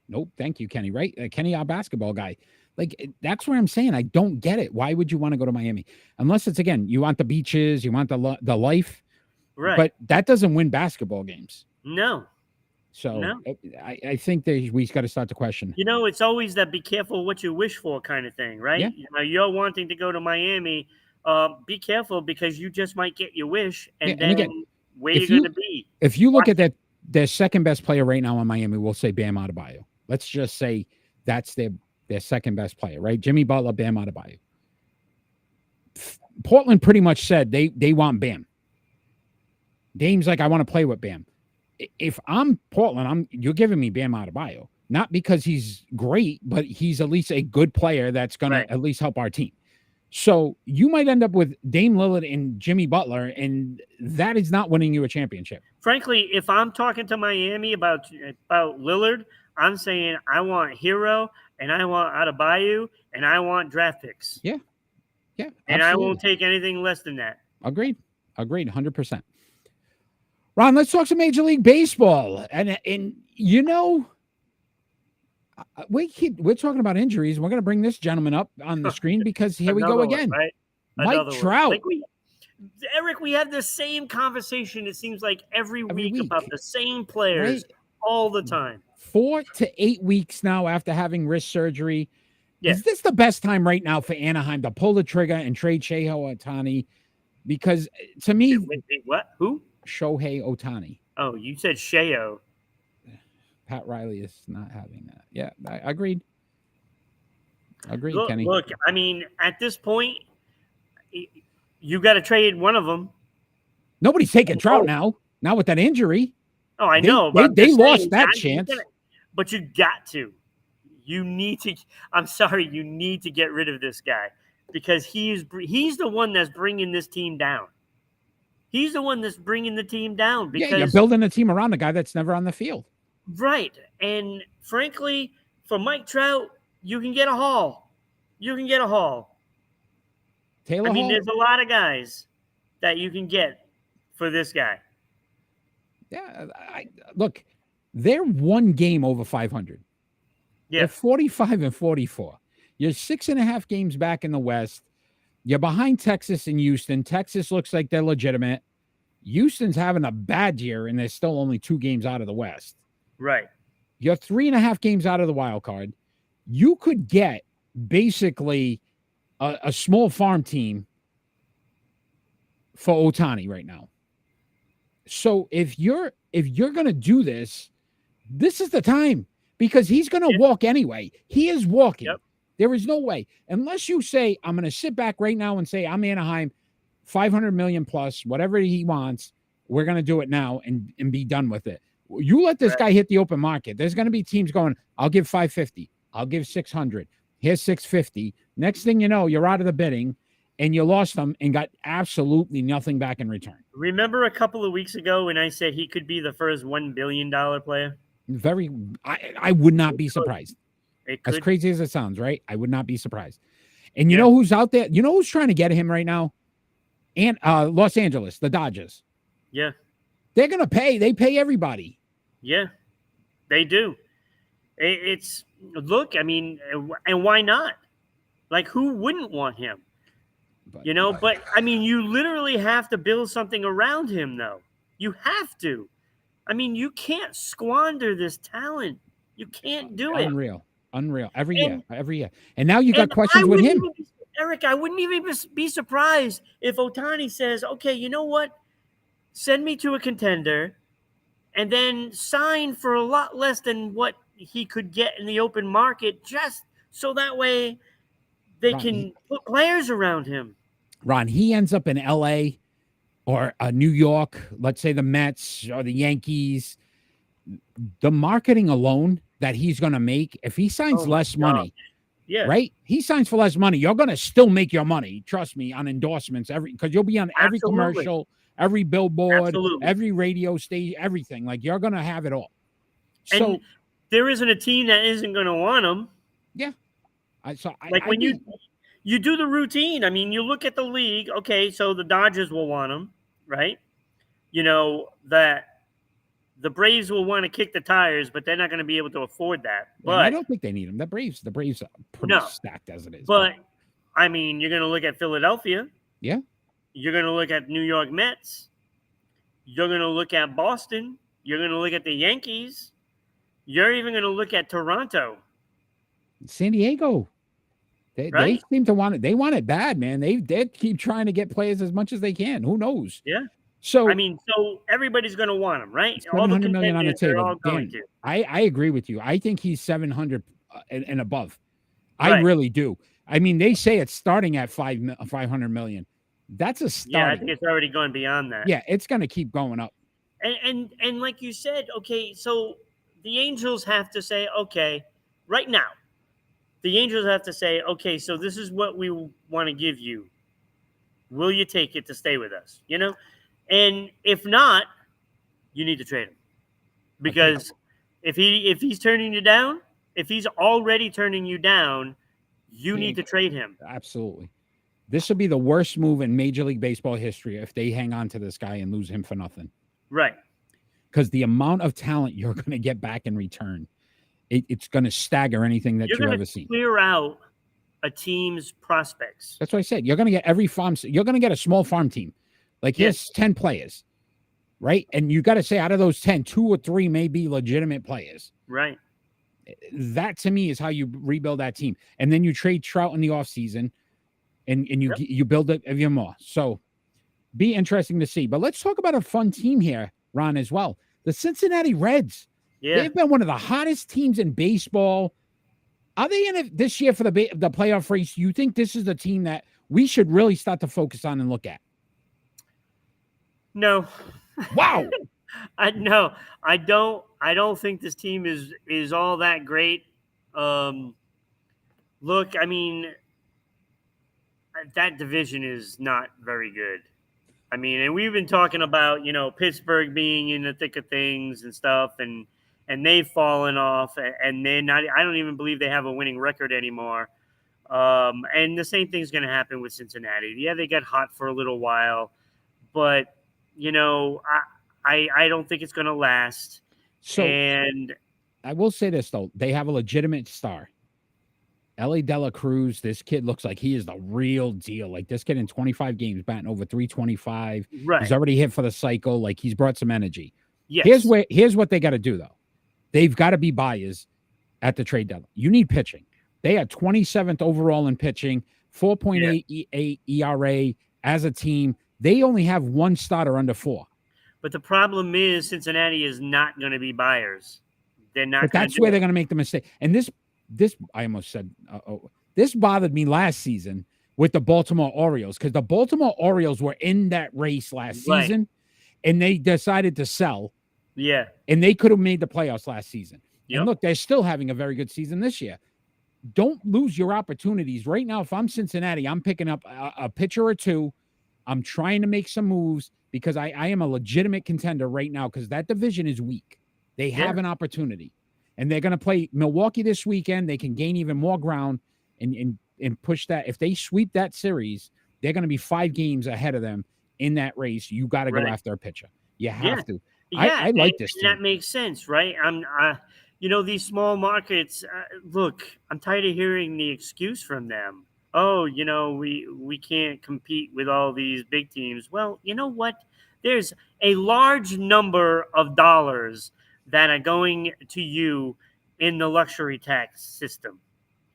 Nope. Thank you, Kenny. Right? Kenny, our basketball guy. Like, that's where I'm saying I don't get it. Why would you want to go to Miami? Unless it's, again, you want the beaches, you want the life. Right. But that doesn't win basketball games. No. So no. I think that we got to start the question. You know, it's always that be careful what you wish for kind of thing, right? Yeah. You know, you're wanting to go to Miami. Be careful because you just might get your wish. And then again, where you're going to be. If you look at their second best player right now in Miami, we'll say Bam Adebayo. Let's just say that's their second best player, right? Jimmy Butler, Bam Adebayo. Portland pretty much said they want Bam. Dame's like, I want to play with Bam. If I'm Portland, you're giving me Bam Adebayo, not because he's great, but he's at least a good player that's going to at least help our team. So you might end up with Dame Lillard and Jimmy Butler, and that is not winning you a championship. Frankly, if I'm talking to Miami about Lillard, I'm saying I want Hero and I want Adebayo and I want draft picks. Yeah. And I won't take anything less than that. Agreed. 100%. Ron, let's talk some Major League Baseball. And you know, we're talking about injuries. We're going to bring this gentleman up on the screen because here we go again. One, right? Mike Trout. Eric, we have the same conversation, it seems like every week about the same players all the time. 4 to 8 weeks now after having wrist surgery. Yeah. Is this the best time right now for Anaheim to pull the trigger and trade Shohei Ohtani? Because to me... Wait, what? Who? Shohei Ohtani. Oh, you said Sheo. Pat Riley is not having that. Yeah, I agreed. Kenny. Look, I mean, at this point, you got to trade one of them. Nobody's taking Trout now. Now with that injury. Oh, I know. They lost that chance. But you got to. You need to. I'm sorry. You need to get rid of this guy because he's the one that's bringing this team down. He's the one that's bringing the team down. Because, you're building a team around a guy that's never on the field. Right. And frankly, for Mike Trout, you can get a haul. Taylor Hall. There's a lot of guys that you can get for this guy. Yeah. Look, they're one game over 500. Yeah. They're 45 and 44. You're 6.5 games back in the West. You're behind Texas and Houston. Texas looks like they're legitimate. Houston's having a bad year, and they're still only 2 games out of the West. Right. You're 3.5 games out of the wild card. You could get basically a small farm team for Ohtani right now. So if you're going to do this, this is the time because he's going to walk anyway. He is walking. Yep. There is no way. Unless you say, I'm going to sit back right now and say, I'm Anaheim, 500 million plus, whatever he wants, we're going to do it now and be done with it. You let this guy hit the open market. There's going to be teams going, I'll give 550. I'll give 600. Here's 650. Next thing you know, you're out of the bidding and you lost them and got absolutely nothing back in return. Remember a couple of weeks ago when I said he could be the first $1 billion player? I would not be surprised. As crazy as it sounds, right? I would not be surprised. And you know who's out there? You know who's trying to get him right now? And Los Angeles, the Dodgers. Yeah. They're going to pay. They pay everybody. Yeah, they do. It's look, I mean, and why not? Like, who wouldn't want him? But I mean, you literally have to build something around him, though. You have to. I mean, you can't squander this talent. You can't do it. Unreal. Every year. And now you got questions with him. Eric, I wouldn't even be surprised if Ohtani says, okay, you know what? Send me to a contender and then sign for a lot less than what he could get in the open market, just so that way they can put players around him. Ron, he ends up in L.A. or New York, let's say the Mets or the Yankees. The marketing alone that he's going to make, if he signs less money, right? He signs for less money. You're going to still make your money. Trust me, on endorsements, because you'll be on every commercial, every billboard, every radio station, everything. Like, you're going to have it all. So there isn't a team that isn't going to want him. Yeah. When you do the routine, I mean, you look at the league. Okay, so the Dodgers will want him, right? That the Braves will want to kick the tires, but they're not going to be able to afford that. But I don't think they need him. The Braves are pretty stacked as it is. But I mean, you're going to look at Philadelphia. Yeah. You're going to look at New York Mets. You're going to look at Boston. You're going to look at the Yankees. You're even going to look at Toronto. San Diego. They seem to want it. They want it bad, man. They keep trying to get players as much as they can. Who knows? Yeah. So I mean, everybody's going to want him, right? $700 million on the table. Dan, I agree with you. I think he's 700 and above. I really do. I mean, they say it's starting at 500 million. That's a start. Yeah, I think it's already gone beyond that. Yeah, it's going to keep going up. And like you said, okay, so the Angels have to say, okay, right now, the Angels have to say, okay, so this is what we want to give you. Will you take it to stay with us? And if not, you need to trade him. Because if he's turning you down, if he's already turning you down, you need to trade him. Absolutely. This will be the worst move in Major League Baseball history if they hang on to this guy and lose him for nothing. Right. Because the amount of talent you're going to get back in return, it's going to stagger anything that you've ever seen. Clear out a team's prospects. That's what I said. You're going to get every farm. You're going to get a small farm team. Like, here's 10 players, right? And you got to say out of those 10, 2 or 3 may be legitimate players. Right. That, to me, is how you rebuild that team. And then you trade Trout in the offseason, and you build it even more. So, be interesting to see. But let's talk about a fun team here, Ron, as well. The Cincinnati Reds. Yeah. They've been one of the hottest teams in baseball. Are they in it this year for the playoff race? You think this is the team that we should really start to focus on and look at? No. Wow. I don't think this team is all that great. Look, I mean, that division is not very good. I mean, and we've been talking about, Pittsburgh being in the thick of things and stuff, and they've fallen off, and they're not. I don't even believe they have a winning record anymore. And the same thing's going to happen with Cincinnati. Yeah, they got hot for a little while, but I don't think it's going to last. So, and I will say this though, they have a legitimate star. Ellie De La Cruz, this kid looks like he is the real deal. Like, this kid in 25 games, batting over 325. Right. He's already hit for the cycle. Like, he's brought some energy. Yes. Here's what they got to do though. They've got to be buyers at the trade deadline. You need pitching. They are 27th overall in pitching, 4.8 ERA as a team. They only have one starter under 4. But the problem is Cincinnati is not going to be buyers. They're not. But that's where they're going to make the mistake. And this I almost said This bothered me last season with the Baltimore Orioles because the Baltimore Orioles were in that race last season and they decided to sell. Yeah. And they could have made the playoffs last season. Yep. And look, they're still having a very good season this year. Don't lose your opportunities. Right now, if I'm Cincinnati, I'm picking up a pitcher or two. I'm trying to make some moves because I am a legitimate contender right now because that division is weak. They have an opportunity. And they're going to play Milwaukee this weekend. They can gain even more ground and push that. If they sweep that series, they're going to be 5 games ahead of them in that race. You got to go after a pitcher. You have to. I like this team. That makes sense, right? These small markets, look, I'm tired of hearing the excuse from them. Oh, we can't compete with all these big teams. Well, you know what? There's a large number of dollars that are going to you in the luxury tax system,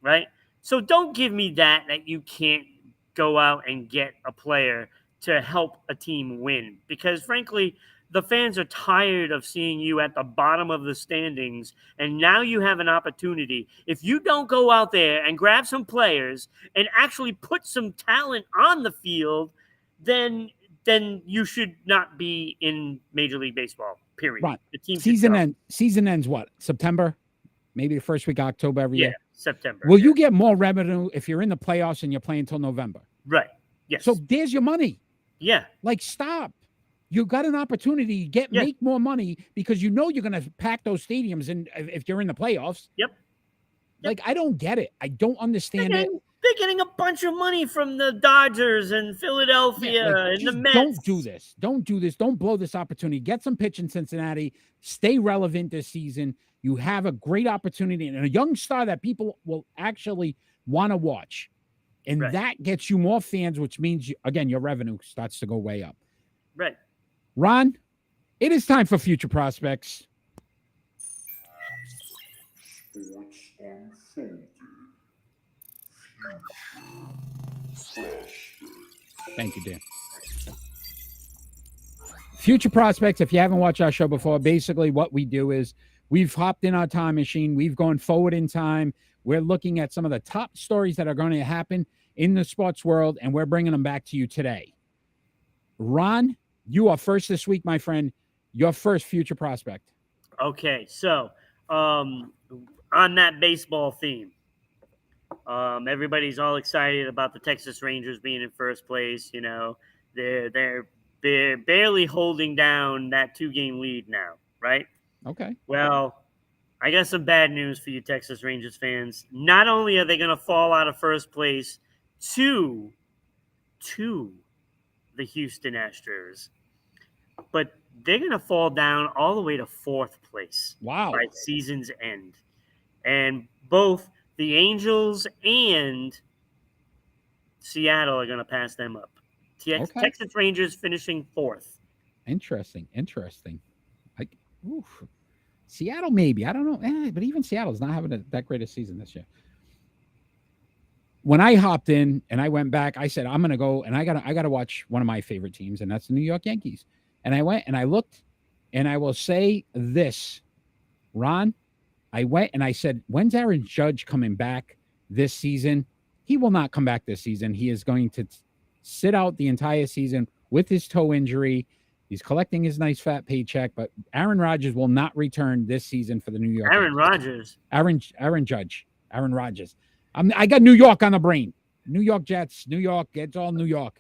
right? So don't give me that you can't go out and get a player to help a team win. Because frankly, the fans are tired of seeing you at the bottom of the standings, and now you have an opportunity. If you don't go out there and grab some players and actually put some talent on the field, then you should not be in Major League Baseball, period. Right. The team season ends what? September? Maybe the first week of October every year? September. Will you get more revenue if you're in the playoffs and you're playing until November? Right. Yes. So there's your money. Yeah. Like, stop. You got an opportunity to make more money because you're going to pack those stadiums and if you're in the playoffs. Yep. Like, I don't get it. I don't understand it. They're getting a bunch of money from the Dodgers and Philadelphia and the Mets. Don't do this. Don't do this. Don't blow this opportunity. Get some pitch in Cincinnati. Stay relevant this season. You have a great opportunity and a young star that people will actually want to watch. And that gets you more fans, which means, again, your revenue starts to go way up. Right. Ron, it is time for Future Prospects. Thank you, Dan. Future Prospects, if you haven't watched our show before, basically what we do is we've hopped in our time machine. We've gone forward in time. We're looking at some of the top stories that are going to happen in the sports world, and we're bringing them back to you today. Ron, you are first this week, my friend. Your first Future Prospect. Okay, so on that baseball theme, everybody's all excited about the Texas Rangers being in first place. You know, they're barely holding down that 2-game lead now, right? Okay. Well, I got some bad news for you Texas Rangers fans. Not only are they going to fall out of first place to the Houston Astros, but they're going to fall down all the way to 4th place. Wow. By season's end. And both the Angels and Seattle are going to pass them up. Texas Rangers finishing 4th. Interesting. Like, Seattle, maybe. I don't know. But even Seattle's not having that great a season this year. When I hopped in and I went back, I said, I'm going to go and I got to watch one of my favorite teams, and that's the New York Yankees. And I went and I looked, and I will say this, Ron, I went and I said, when's Aaron Judge coming back this season? He will not come back this season. He is going to sit out the entire season with his toe injury. He's collecting his nice fat paycheck, but Aaron Rodgers will not return this season for the New York Yankees. Aaron Judge. Aaron Rodgers. I got New York on the brain. New York Jets, New York, it's all New York.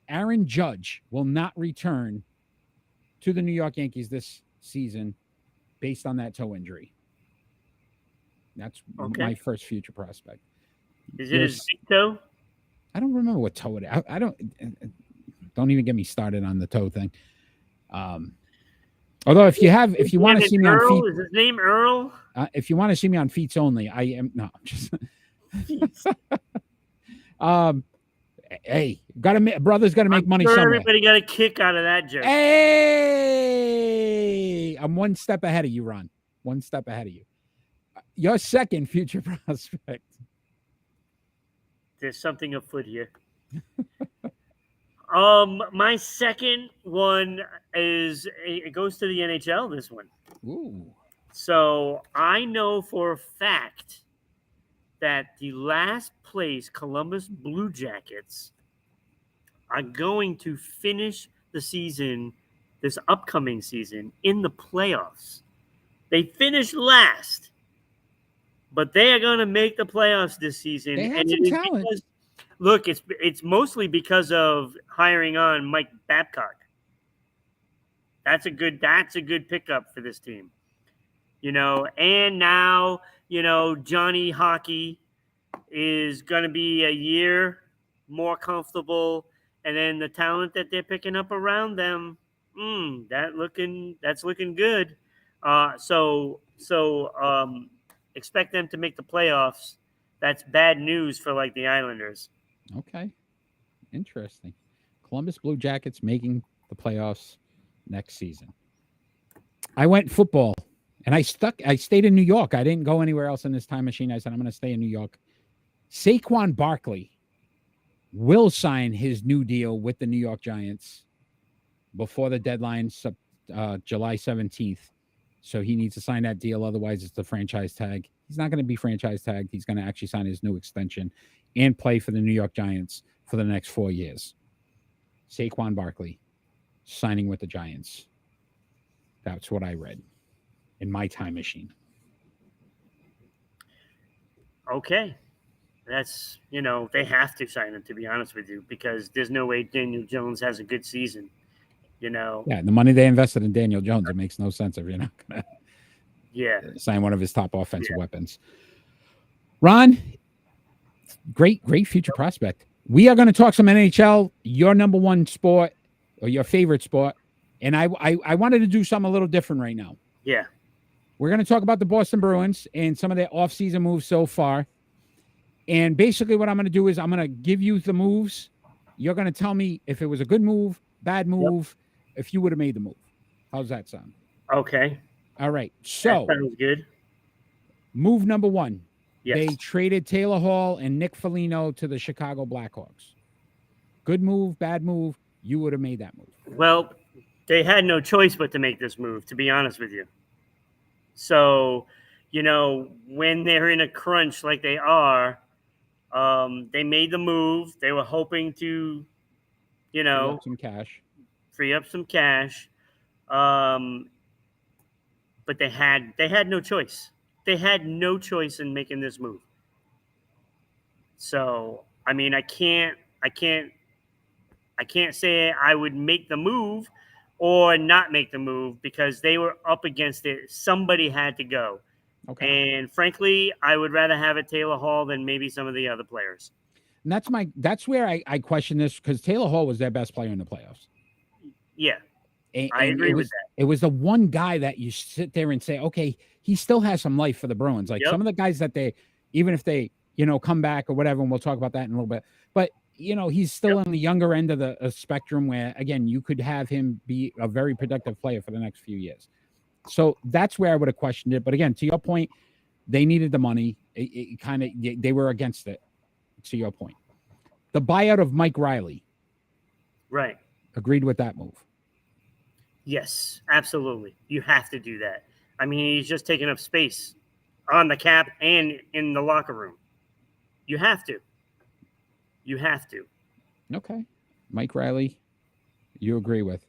Aaron Judge will not return to the New York Yankees this season based on that toe injury. That's my first Future Prospect. Is it his big toe? I don't remember what toe it is. I don't even get me started on the toe thing. Although if you want to see me on feet, is his name Earl? If you want to see me on feet only, I am. No, I'm just. Hey, brother's got to make money somewhere. Everybody got a kick out of that joke. Hey, I'm one step ahead of you, Ron. One step ahead of you. Your second Future Prospect. There's something afoot here. My second one it goes to the NHL. This one. Ooh. So I know for a fact that the last place Columbus Blue Jackets are going to finish the season, this upcoming season, in the playoffs. They finished last, but they are going to make the playoffs this season. They had some talent. Because, look, it's mostly because of hiring on Mike Babcock. That's a good pickup for this team. And now, Johnny Hockey is going to be a year more comfortable, and then the talent that they're picking up around them, that's looking good. So expect them to make the playoffs. That's bad news for like the Islanders. Okay, interesting. Columbus Blue Jackets making the playoffs next season. I went football, and I stayed in New York. I didn't go anywhere else in this time machine. I said, I'm going to stay in New York. Saquon Barkley will sign his new deal with the New York Giants before the deadline, July 17th. So he needs to sign that deal. Otherwise, it's the franchise tag. He's not going to be franchise tagged. He's going to actually sign his new extension and play for the New York Giants for the next 4 years. Saquon Barkley signing with the Giants. That's what I read in my time machine. Okay. That's, they have to sign him, to be honest with you, because there's no way Daniel Jones has a good season, Yeah, the money they invested in Daniel Jones, it makes no sense if you're not going to sign one of his top offensive weapons. Ron, great future prospect. We are going to talk some NHL, your number one sport or your favorite sport, and I wanted to do something a little different right now. Yeah. We're going to talk about the Boston Bruins and some of their offseason moves so far. And basically what I'm going to do is I'm going to give you the moves. You're going to tell me if it was a good move, bad move, if you would have made the move. How's that sound? Okay. All right. So that sounds good. Move number one. Yes. They traded Taylor Hall and Nick Foligno to the Chicago Blackhawks. Good move, bad move. You would have made that move. Well, they had no choice but to make this move, to be honest with you. So, when they're in a crunch like they are, they made the move. They were hoping to, free up some cash. But they had no choice. They had no choice in making this move. So, I mean, I can't say I would make the move or not make the move because they were up against it. Somebody had to go. Okay. And frankly, I would rather have it Taylor Hall than maybe some of the other players. And that's where I question this because Taylor Hall was their best player in the playoffs. Yeah. And I agree with that. It was the one guy that you sit there and say, okay, he still has some life for the Bruins. Like some of the guys that even if they, come back or whatever, and we'll talk about that in a little bit. But, he's still on the younger end of the spectrum where, again, you could have him be a very productive player for the next few years. So that's where I would have questioned it. But again, to your point, they needed the money. They were against it, to your point. The buyout of Mike Riley. Right. Agreed with that move. Yes, absolutely. You have to do that. I mean, he's just taking up space on the cap and in the locker room. You have to. You have to. Okay. Mike Riley, you agree with.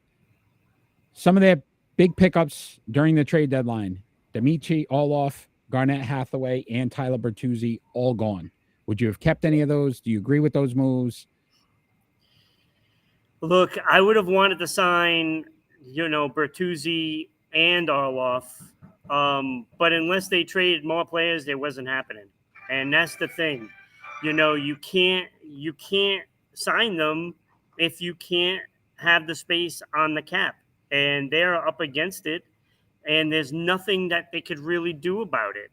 Some of their big pickups during the trade deadline, Dmitry Orlov, Garnett Hathaway, and Tyler Bertuzzi, all gone. Would you have kept any of those? Do you agree with those moves? Look, I would have wanted to sign, Bertuzzi and Orlov. But unless they traded more players, it wasn't happening. And that's the thing. You can't sign them if you can't have the space on the cap. And they're up against it. And there's nothing that they could really do about it.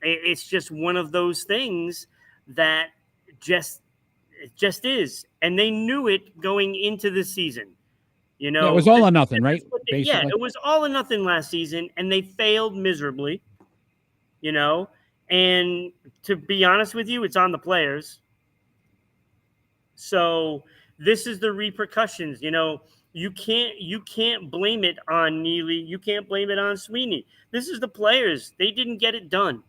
It's just one of those things that just is. And they knew it going into the season. It was all or nothing, right? Yeah, it was all or nothing last season, and they failed miserably, And to be honest with you, it's on the players. So this is the repercussions, You can't blame it on Neely. You can't blame it on Sweeney. This is the players. They didn't get it done.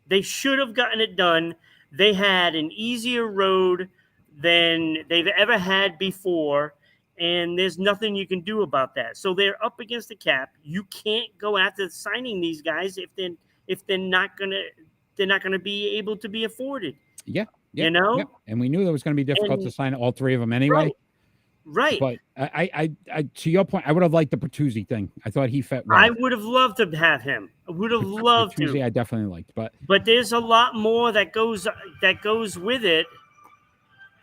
They should have gotten it done. They had an easier road than they've ever had before, and there's nothing you can do about that. So they're up against the cap. You can't go after signing these guys if they're not gonna be able to be afforded. Yeah. You know? Yeah. And we knew it was going to be difficult to sign all three of them anyway. Right. But I to your point, I would have liked the Bertuzzi thing. I thought he fit well. I would have loved to have him. I would have loved Bertuzzi, to. I definitely liked, but there's a lot more that goes with it.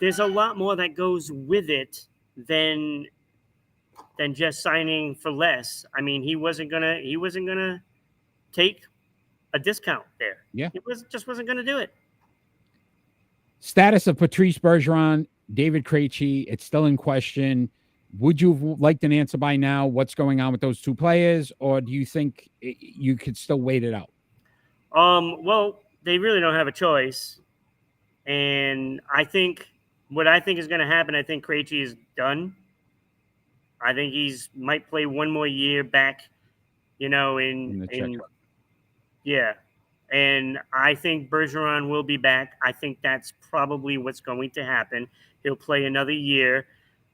There's a lot more that goes with it than just signing for less. I mean, he wasn't gonna take a discount there. Yeah, he just wasn't gonna do it. Status of Patrice Bergeron, David Krejci, it's still in question. Would you have liked an answer by now? What's going on with those two players, or do you think you could still wait it out? Well, they really don't have a choice, and I think what is going to happen. I think Krejci is done. I think might play one more year back, yeah. And I think Bergeron will be back. I think that's probably what's going to happen. He'll play another year,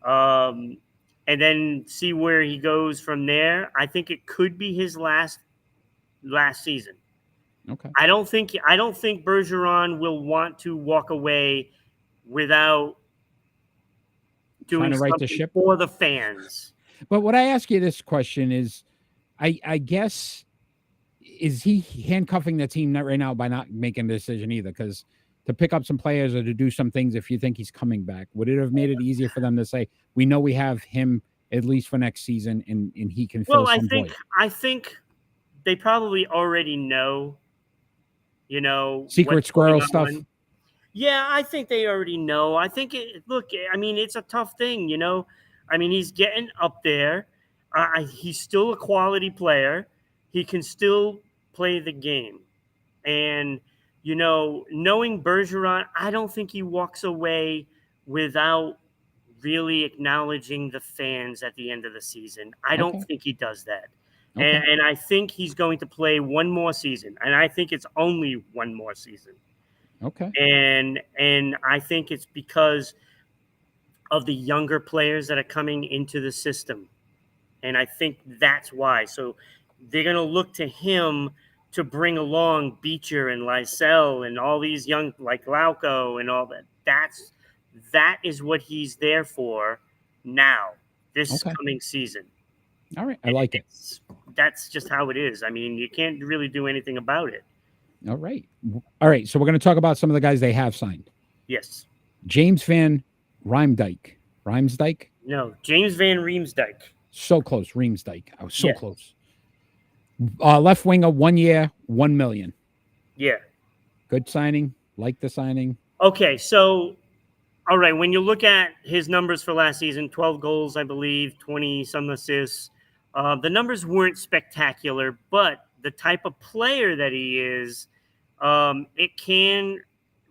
and then see where he goes from there. I think it could be his last season. Okay. I don't think Bergeron will want to walk away without doing something for the fans. But what I ask you this question is, I guess, is he handcuffing the team right now by not making a decision either? Because to pick up some players or to do some things, if you think he's coming back, would it have made it easier for them to say, we know we have him at least for next season and he can fill some void? I think they probably already know, secret squirrel stuff. Yeah, I think they already know. I think it's a tough thing, I mean, he's getting up there. He's still a quality player. He can still play the game. And, knowing Bergeron, I don't think he walks away without really acknowledging the fans at the end of the season. I don't think he does that. Okay. And I think he's going to play one more season. And I think it's only one more season. Okay. And I think it's because of the younger players that are coming into the system. And I think that's why. So they're going to look to him to bring along Beecher and Lysell and all these young, like Lauco and all that. That is what he's there for now, this coming season. All right. I like it. That's just how it is. I mean, you can't really do anything about it. All right. So we're going to talk about some of the guys they have signed. Yes. James Van Riemsdyk. No, James Van Riemsdyk. So close. Riemsdyk. I was so close. Left winger, 1 year, $1 million. Yeah. Good signing. Like the signing. Okay. So, all right. When you look at his numbers for last season, 12 goals, I believe, 20 some assists. The numbers weren't spectacular, but the type of player that he is, it can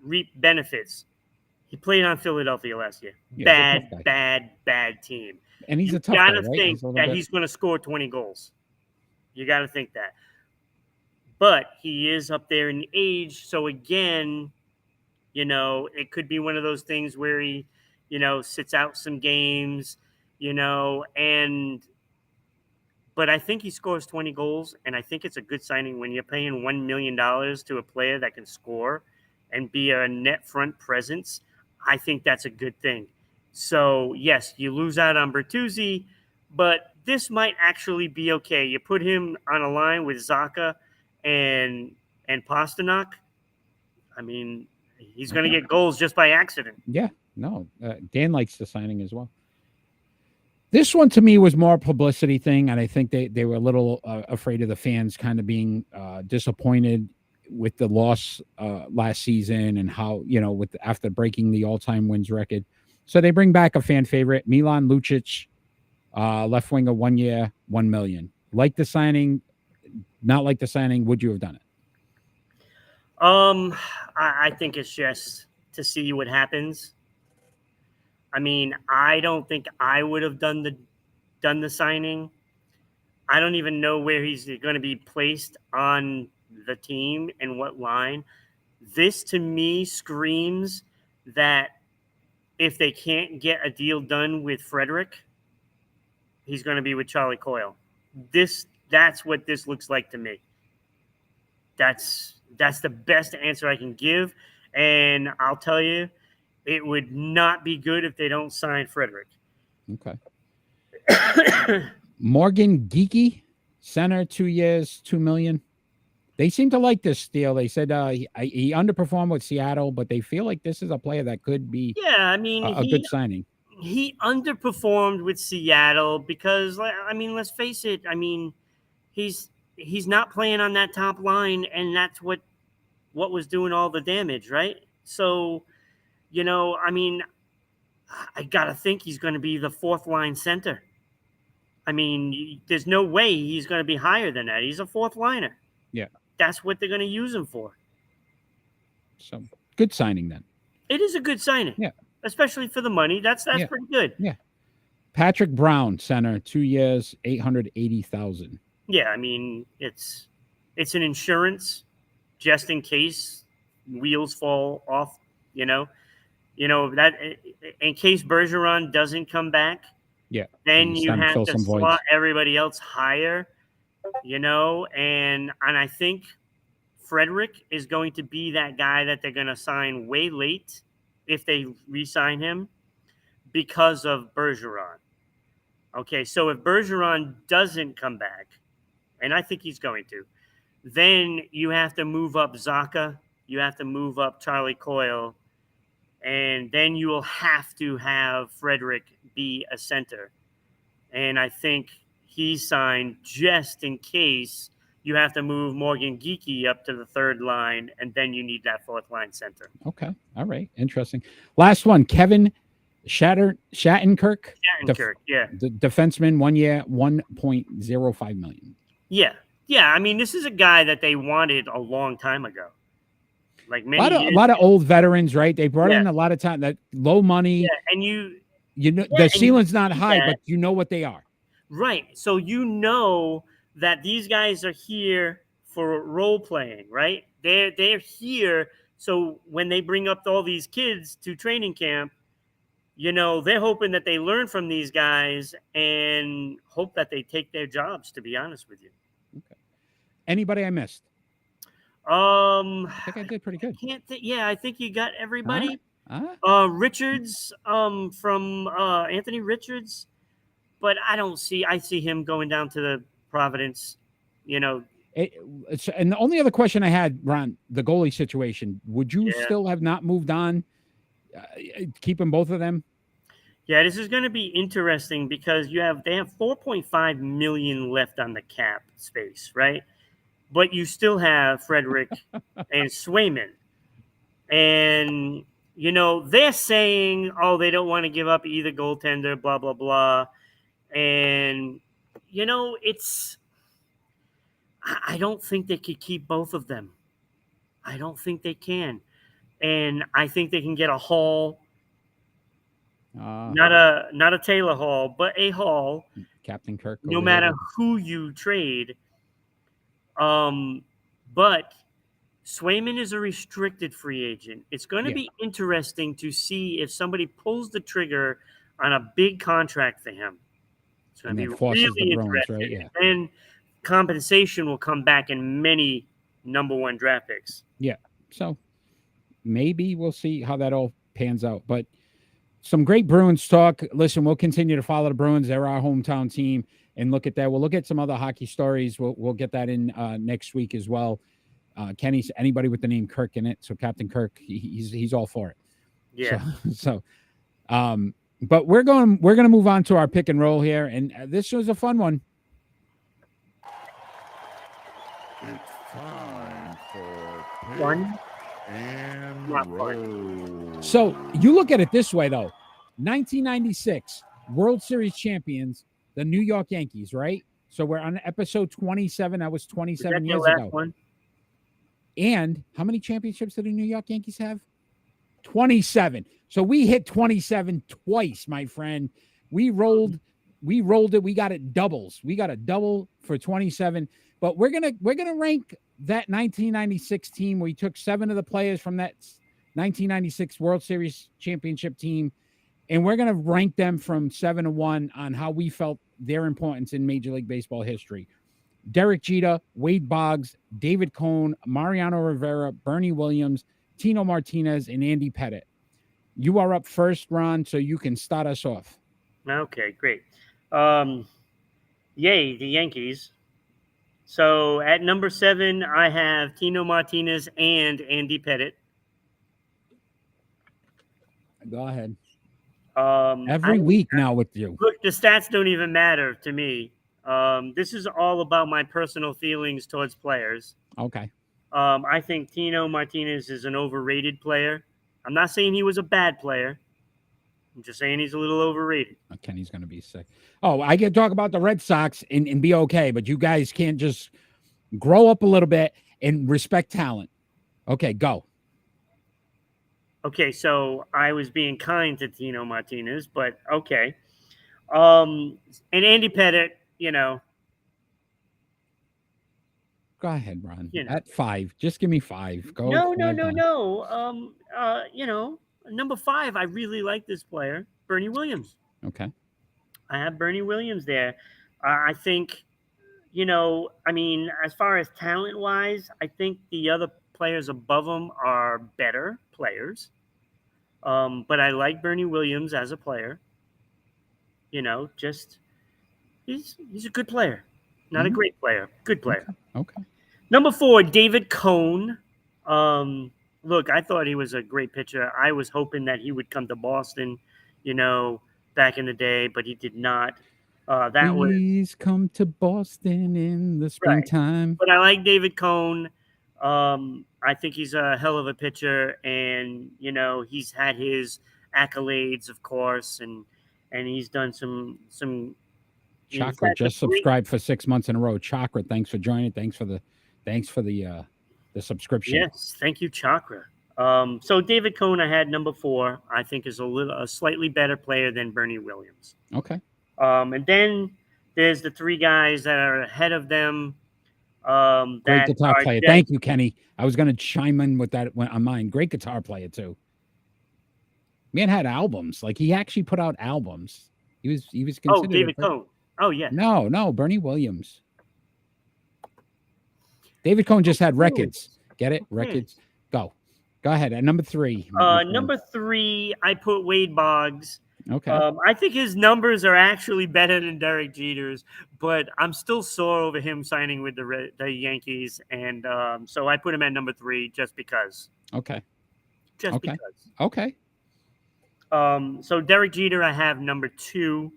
reap benefits. He played on Philadelphia last year. Yeah, bad team. And he's a tough guy, right? You got to think that he's going to score 20 goals. You got to think that. But he is up there in age. So, again, it could be one of those things where he, sits out some games, but I think he scores 20 goals, and I think it's a good signing when you're paying $1 million to a player that can score and be a net front presence. I think that's a good thing. So, yes, you lose out on Bertuzzi, but this might actually be okay. You put him on a line with Zacha and Pasternak. I mean, he's going to get goals just by accident. Yeah, no. Dan likes the signing as well. This one to me was more a publicity thing, and I think they were a little afraid of the fans kind of being disappointed with the loss last season and how, after breaking the all-time wins record. So they bring back a fan favorite, Milan Lucic, left winger, 1 year, $1 million. Like the signing, not like the signing, would you have done it? I think it's just to see what happens. I mean, I don't think I would have done the signing. I don't even know where he's going to be placed on the team and what line. This to me screams that if they can't get a deal done with Frederick, he's going to be with Charlie Coyle. That's what this looks like to me. That's the best answer I can give. And I'll tell you, it would not be good if they don't sign Frederick. Okay. Morgan Geeky, center, 2 years, $2 million. They seem to like this deal. They said he underperformed with Seattle, but they feel like this is a player that could be a good signing. He underperformed with Seattle because, I mean, let's face it. I mean, he's not playing on that top line, and that's what was doing all the damage, right? So, I mean, I got to think he's going to be the fourth line center. I mean, there's no way he's going to be higher than that. He's a fourth liner. Yeah. That's what they're going to use him for. So, good signing then. It is a good signing. Yeah. Especially for the money. That's pretty good. Yeah. Patrick Brown, center, 2 years, $880,000. Yeah, I mean, it's an insurance just in case wheels fall off, that in case Bergeron doesn't come back. Yeah. Then you have to slot everybody else higher, and I think Frederick is going to be that guy that they're going to sign way late if they re-sign him because of Bergeron. Okay, so if Bergeron doesn't come back, and I think he's going to, then you have to move up Zacha, you have to move up Charlie Coyle, and then you will have to have Frederick be a center. And I think he's signed just in case you have to move Morgan Geeky up to the third line, and then you need that fourth line center. Okay. All right. Interesting. Last one, Kevin Shattenkirk. Yeah. The defenseman, 1 year, $1.05 million. Yeah. Yeah. I mean, this is a guy that they wanted a long time ago. Like a lot of old veterans, right? They brought in a lot of time, that low money. Yeah. And the ceiling's not high, but you know what they are. Right. So that these guys are here for role playing, right? They're here. So when they bring up all these kids to training camp, they're hoping that they learn from these guys and hope that they take their jobs, to be honest with you. Okay. Anybody I missed? I think I did pretty good. I think you got everybody. Richards, from Anthony Richards, but I see him going down to the Providence, And the only other question I had, Ron, the goalie situation, would you still have not moved on, keeping both of them? Yeah, this is going to be interesting because they have $4.5 million left on the cap space, right? But you still have Frederick and Swayman. And, they're saying, they don't want to give up either goaltender, blah, blah, blah. And, I don't think they could keep both of them. I don't think they can. And I think they can get a haul. Not a Taylor Hall, but a haul. Captain Kirk. No matter who you trade. But Swayman is a restricted free agent. It's going to be interesting to see if somebody pulls the trigger on a big contract for him. It's going to be really interesting. Right? Yeah. And compensation will come back in many number one draft picks. Yeah. So maybe we'll see how that all pans out. But some great Bruins talk. Listen, we'll continue to follow the Bruins. They're our hometown team. And look at that. We'll look at some other hockey stories. We'll get that in next week as well. Kenny's anybody with the name Kirk in it. So Captain Kirk, he's all for it. Yeah. But we're going to move on to our pick and roll here, and this was a fun one. It's time for pick One and Not roll. So you look at it this way, though. 1996 World Series champions, the New York Yankees, right? So we're on episode 27. That was 27 years ago. One? And how many championships did the New York Yankees have? 27. So we hit 27 twice, my friend. We rolled it. We got it doubles. We got a double for 27. But we're gonna rank that 1996 team. We took 7 of the players from that 1996 World Series championship team, and we're gonna rank them from 7 to 1 on how we felt their importance in Major League Baseball history. Derek Jeter, Wade Boggs, David Cone, Mariano Rivera, Bernie Williams, Tino Martinez, and Andy Pettitte. You are up first, Ron, so you can start us off. Okay, great. Yay, the Yankees. So at number 7, I have Tino Martinez and Andy Pettitte. Go ahead. Every week now with you. Look, the stats don't even matter to me. This is all about my personal feelings towards players. Okay. I think Tino Martinez is an overrated player. I'm not saying he was a bad player. I'm just saying he's a little overrated. Kenny's going to be sick. Oh, I can talk about the Red Sox and be okay, but you guys can't just grow up a little bit and respect talent. Okay, go. Okay, so I was being kind to Tino Martinez, but okay. And Andy Pettitte, you know. Go ahead, Ron. At 5. Just give me 5. Go. No. You know, number 5, I really like this player, Bernie Williams. Okay. I have Bernie Williams there. I think, you know, I mean, as far as talent-wise, I think the other players above him are better players. But I like Bernie Williams as a player. You know, just he's a good player. Not a great player. Good player. Okay. Number 4, David Cone. Look, I thought he was a great pitcher. I was hoping that he would come to Boston, you know, back in the day, but he did not. Please come to Boston in the springtime. Right. But I like David Cone. I think he's a hell of a pitcher, and you know he's had his accolades, of course, and he's done some. Chakra just subscribed for 6 months in a row. Chakra, thanks for joining. Thanks for the subscription. Yes, thank you, Chakra. So David Cone, I had number 4. I think is a slightly better player than Bernie Williams. Okay. And then there's the 3 guys that are ahead of them. Great guitar player. Thank you, Kenny. I was going to chime in with that on mine. Great guitar player too. Man had albums. Like he actually put out albums. He was considered. Oh, David Cone. Oh, yeah. No, Bernie Williams. David Cone just had records. Get it? Records. Go ahead. At number 3. Number 3, I put Wade Boggs. Okay. I think his numbers are actually better than Derek Jeter's, but I'm still sore over him signing with the Yankees, and so I put him at number 3 just because. Okay. Just because. Okay. So Derek Jeter, I have number 2.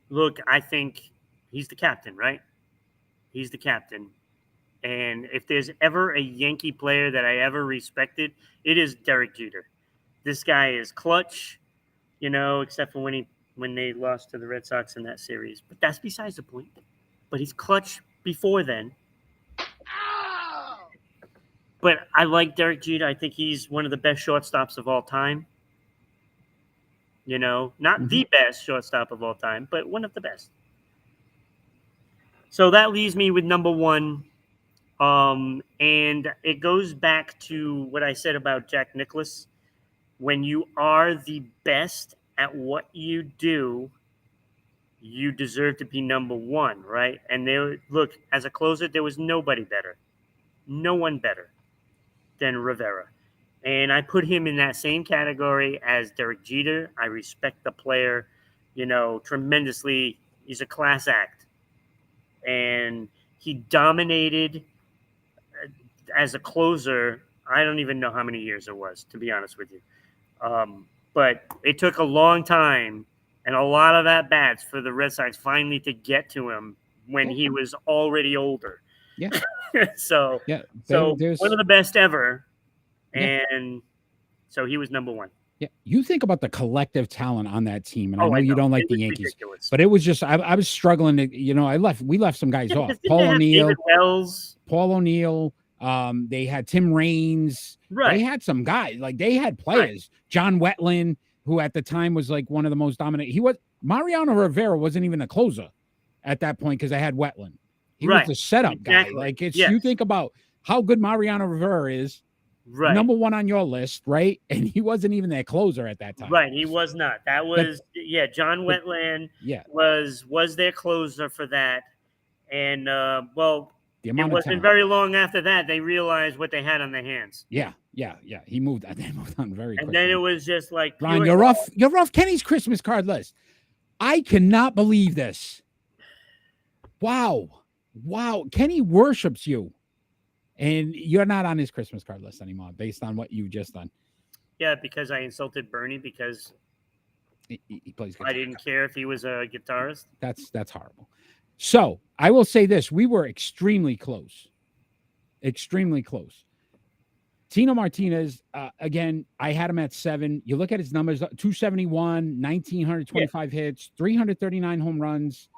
Look, I think he's the captain, right? He's the captain. And if there's ever a Yankee player that I ever respected, it is Derek Jeter. This guy is clutch, you know, except for when they lost to the Red Sox in that series. But that's besides the point. But he's clutch before then. But I like Derek Jeter. I think he's one of the best shortstops of all time. You know, not the best shortstop of all time, but one of the best. So that leaves me with number 1. And it goes back to what I said about Jack Nicklaus. When you are the best at what you do, you deserve to be number 1, right? And look, as a closer, there was nobody better. No one better than Rivera. And I put him in that same category as Derek Jeter. I respect the player, you know, tremendously. He's a class act. And he dominated as a closer. I don't even know how many years it was, to be honest with you. But it took a long time and a lot of at-bats for the Red Sox finally to get to him when he was already older. Yeah. So one of the best ever. And so he was number 1. Yeah. You think about the collective talent on that team. And I know you don't like the Yankees, ridiculous. But it was just, I was struggling to, you know, we left some guys off. Paul O'Neill. They had Tim Raines. Right. They had some guys, like they had players. Right. John Wetland, who at the time was like one of the most dominant. Mariano Rivera wasn't even a closer at that point because I had Wetland. He Right. was the setup guy. Like you think about how good Mariano Rivera is. Right. Number one on your list, right? And he wasn't even their closer at that time. Right, he was not. That was John Wetland was their closer for that. And it wasn't very long after that they realized what they had on their hands. Yeah. He moved on very quickly. And then it was just like Ron, you're off Kenny's Christmas card list. I cannot believe this. Wow. Kenny worships you. And you're not on his Christmas card list anymore based on what you've just done. Yeah, because I insulted Bernie because he plays guitar. I didn't care if he was a guitarist. That's horrible. So I will say this. We were extremely close. Extremely close. Tino Martinez, again, I had him at 7. You look at his numbers, 271, 1,925 hits, 339 home runs.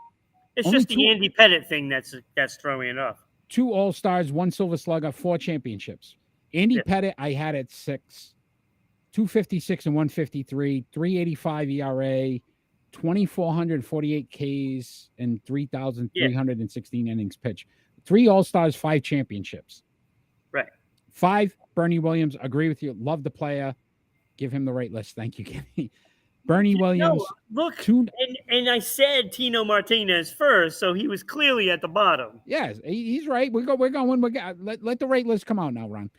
It's just the Andy Pettitte thing that's throwing it off. 2 All-Stars, 1 Silver Slugger, 4 championships. Andy Pettitte, I had at 6. 256 and 153, 385 ERA, 2,448 Ks, and 3,316 innings pitched. 3 All-Stars, 5 championships. Right. 5, Bernie Williams. Agree with you. Love the player. Give him the right list. Thank you, Kenny. Bernie Williams. No, look, and I said Tino Martinez first, so he was clearly at the bottom. Yes, he's right. We're going. Let the right list come out now, Ron.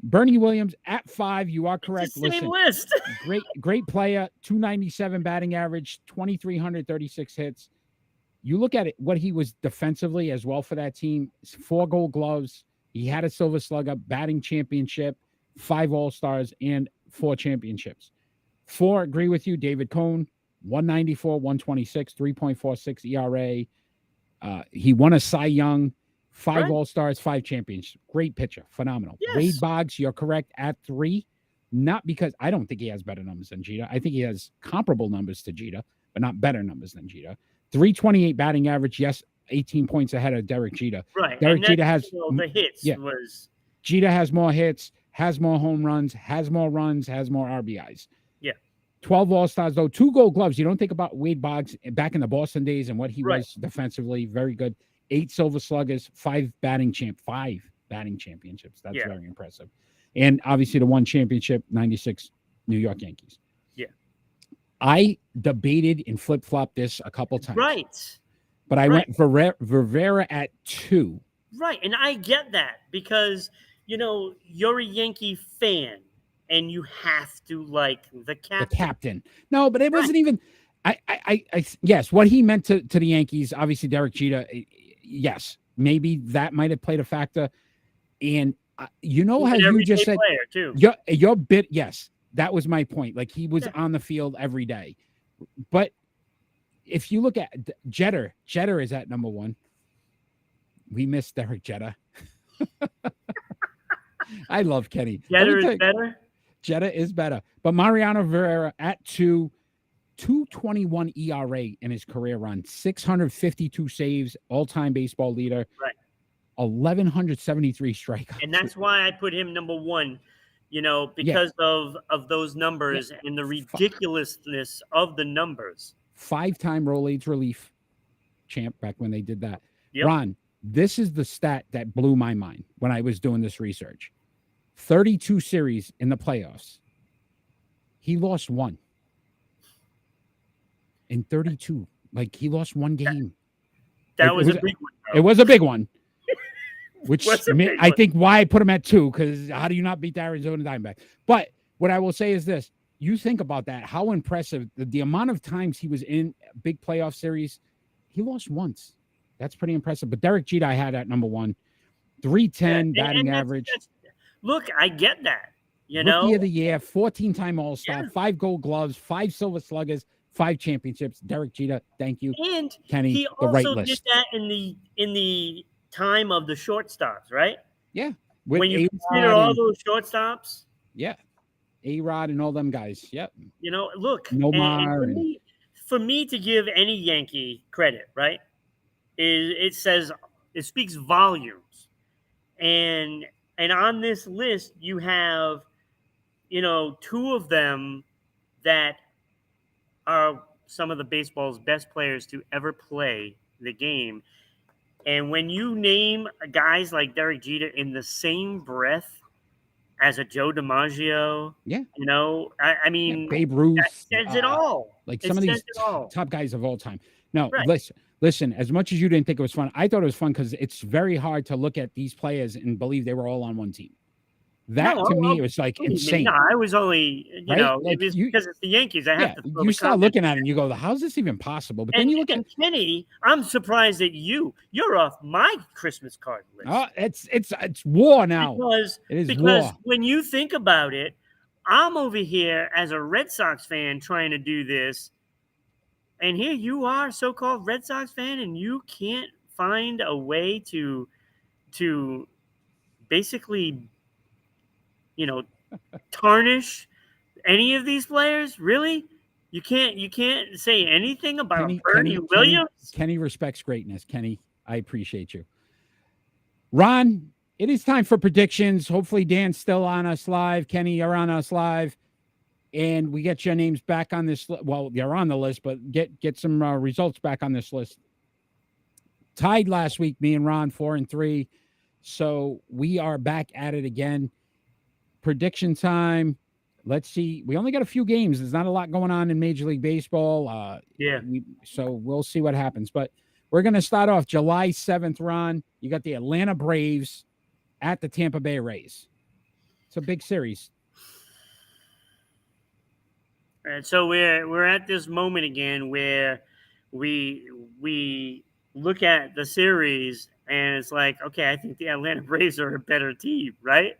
Bernie Williams at 5. You are correct. It's the same list. great player. 297 batting average. 2,336 hits. You look at it, what he was defensively as well for that team. 4 Gold Gloves. He had a Silver Slugger, batting championship, 5 All-Stars, and 4 championships. 4, agree with you, David Cone, 194, 126, 3.46 ERA. He won a Cy Young, 5 All-Stars, 5 championships. Great pitcher. Phenomenal. Yes. Wade Boggs, you're correct, at 3. Not because I don't think he has better numbers than Jeter. I think he has comparable numbers to Jeter, but not better numbers than Jeter. 328 batting average. Yes, 18 points ahead of Derek Jeter. Right. Derek Jeter has the hits. Jeter has more hits, has more home runs, has more runs, has more RBIs. 12 All-Stars, though, 2 Gold Gloves. You don't think about Wade Boggs back in the Boston days and what he was defensively. Very good. 8 Silver Sluggers, 5 batting championships. That's very impressive. And obviously the 1 championship, 96 New York Yankees. Yeah. I debated and flip-flopped this a couple times. Right. But I went Rivera at 2. Right. And I get that because, you're a Yankee fan. And you have to like the captain. No, but it wasn't even. I yes, what he meant to the Yankees. Obviously, Derek Jeter. Yes, maybe that might have played a factor. And how you just said, too. Your bit. Yes, that was my point. Like he was on the field every day. But if you look at Jeter is at number 1. We missed Derek Jeter. I love Kenny. Jeter is better. Jeter is better. But Mariano Rivera at 2, 2.21 ERA in his career run, 652 saves, all-time baseball leader. Right. 1,173 strikeouts. And that's why I put him number 1, because of those numbers and the ridiculousness of the numbers. 5-time Rolaids relief champ back when they did that. Yep. Ron, this is the stat that blew my mind when I was doing this research. 32 series in the playoffs. He lost 1. In 32. Like, he lost 1 game. That was a big one. It was a big one. Which I think why I put him at 2, because how do you not beat the Arizona Diamondbacks? But what I will say is this. You think about that, how impressive, the amount of times he was in a big playoff series, he lost once. That's pretty impressive. But Derek Jeter I had at number 1. 310 batting average. Look, I get that. Rookie of the year, 14-time All-Star, 5 Gold Gloves, 5 Silver Sluggers, 5 championships. Derek Jeter, thank you. And Kenny, he also did that in the time of the shortstops, right? Yeah. When you consider all those shortstops. Yeah. A-Rod and all them guys. Yep. Look. Nomar. For me to give any Yankee credit, right, it speaks volumes. And on this list, you have, 2 of them that are some of the baseball's best players to ever play the game. And when you name guys like Derek Jeter in the same breath as a Joe DiMaggio, Yeah. you know, I mean, Babe Ruth, that says it all. like It some of these says it all. top guys of all time. No, Right. listen. As much as you didn't think it was fun, I thought it was fun because it's very hard to look at these players and believe they were all on one team. That to me, it was like insane. No, I was only, right? know, Like it was because it's the Yankees. I have to. You start looking at it and you go, "How's this even possible?" But then you look at Kenny. I'm surprised that you're off my Christmas card list. Oh, it's war now. Because war. When you think about it, I'm over here as a Red Sox fan trying to do this, and here you are, so-called Red Sox fan, and you can't find a way to basically, tarnish any of these players. Really, you can't say anything about Bernie Williams. Kenny respects greatness. Kenny, I appreciate you. Ron, it is time for predictions. Hopefully Dan's still on us live. Kenny, you're on us live. And we get your names back on this. Well, you're on the list, but get some results back on this list. Tied last week, me and Ron, 4-3. So we are back at it again. Prediction time. Let's see. We only got a few games. There's not a lot going on in Major League Baseball. So we'll see what happens. But we're going to start off July 7th, Ron. You got the Atlanta Braves at the Tampa Bay Rays. It's a big series. And so we're at this moment again where we look at the series and it's like, okay, I think the Atlanta Braves are a better team, right?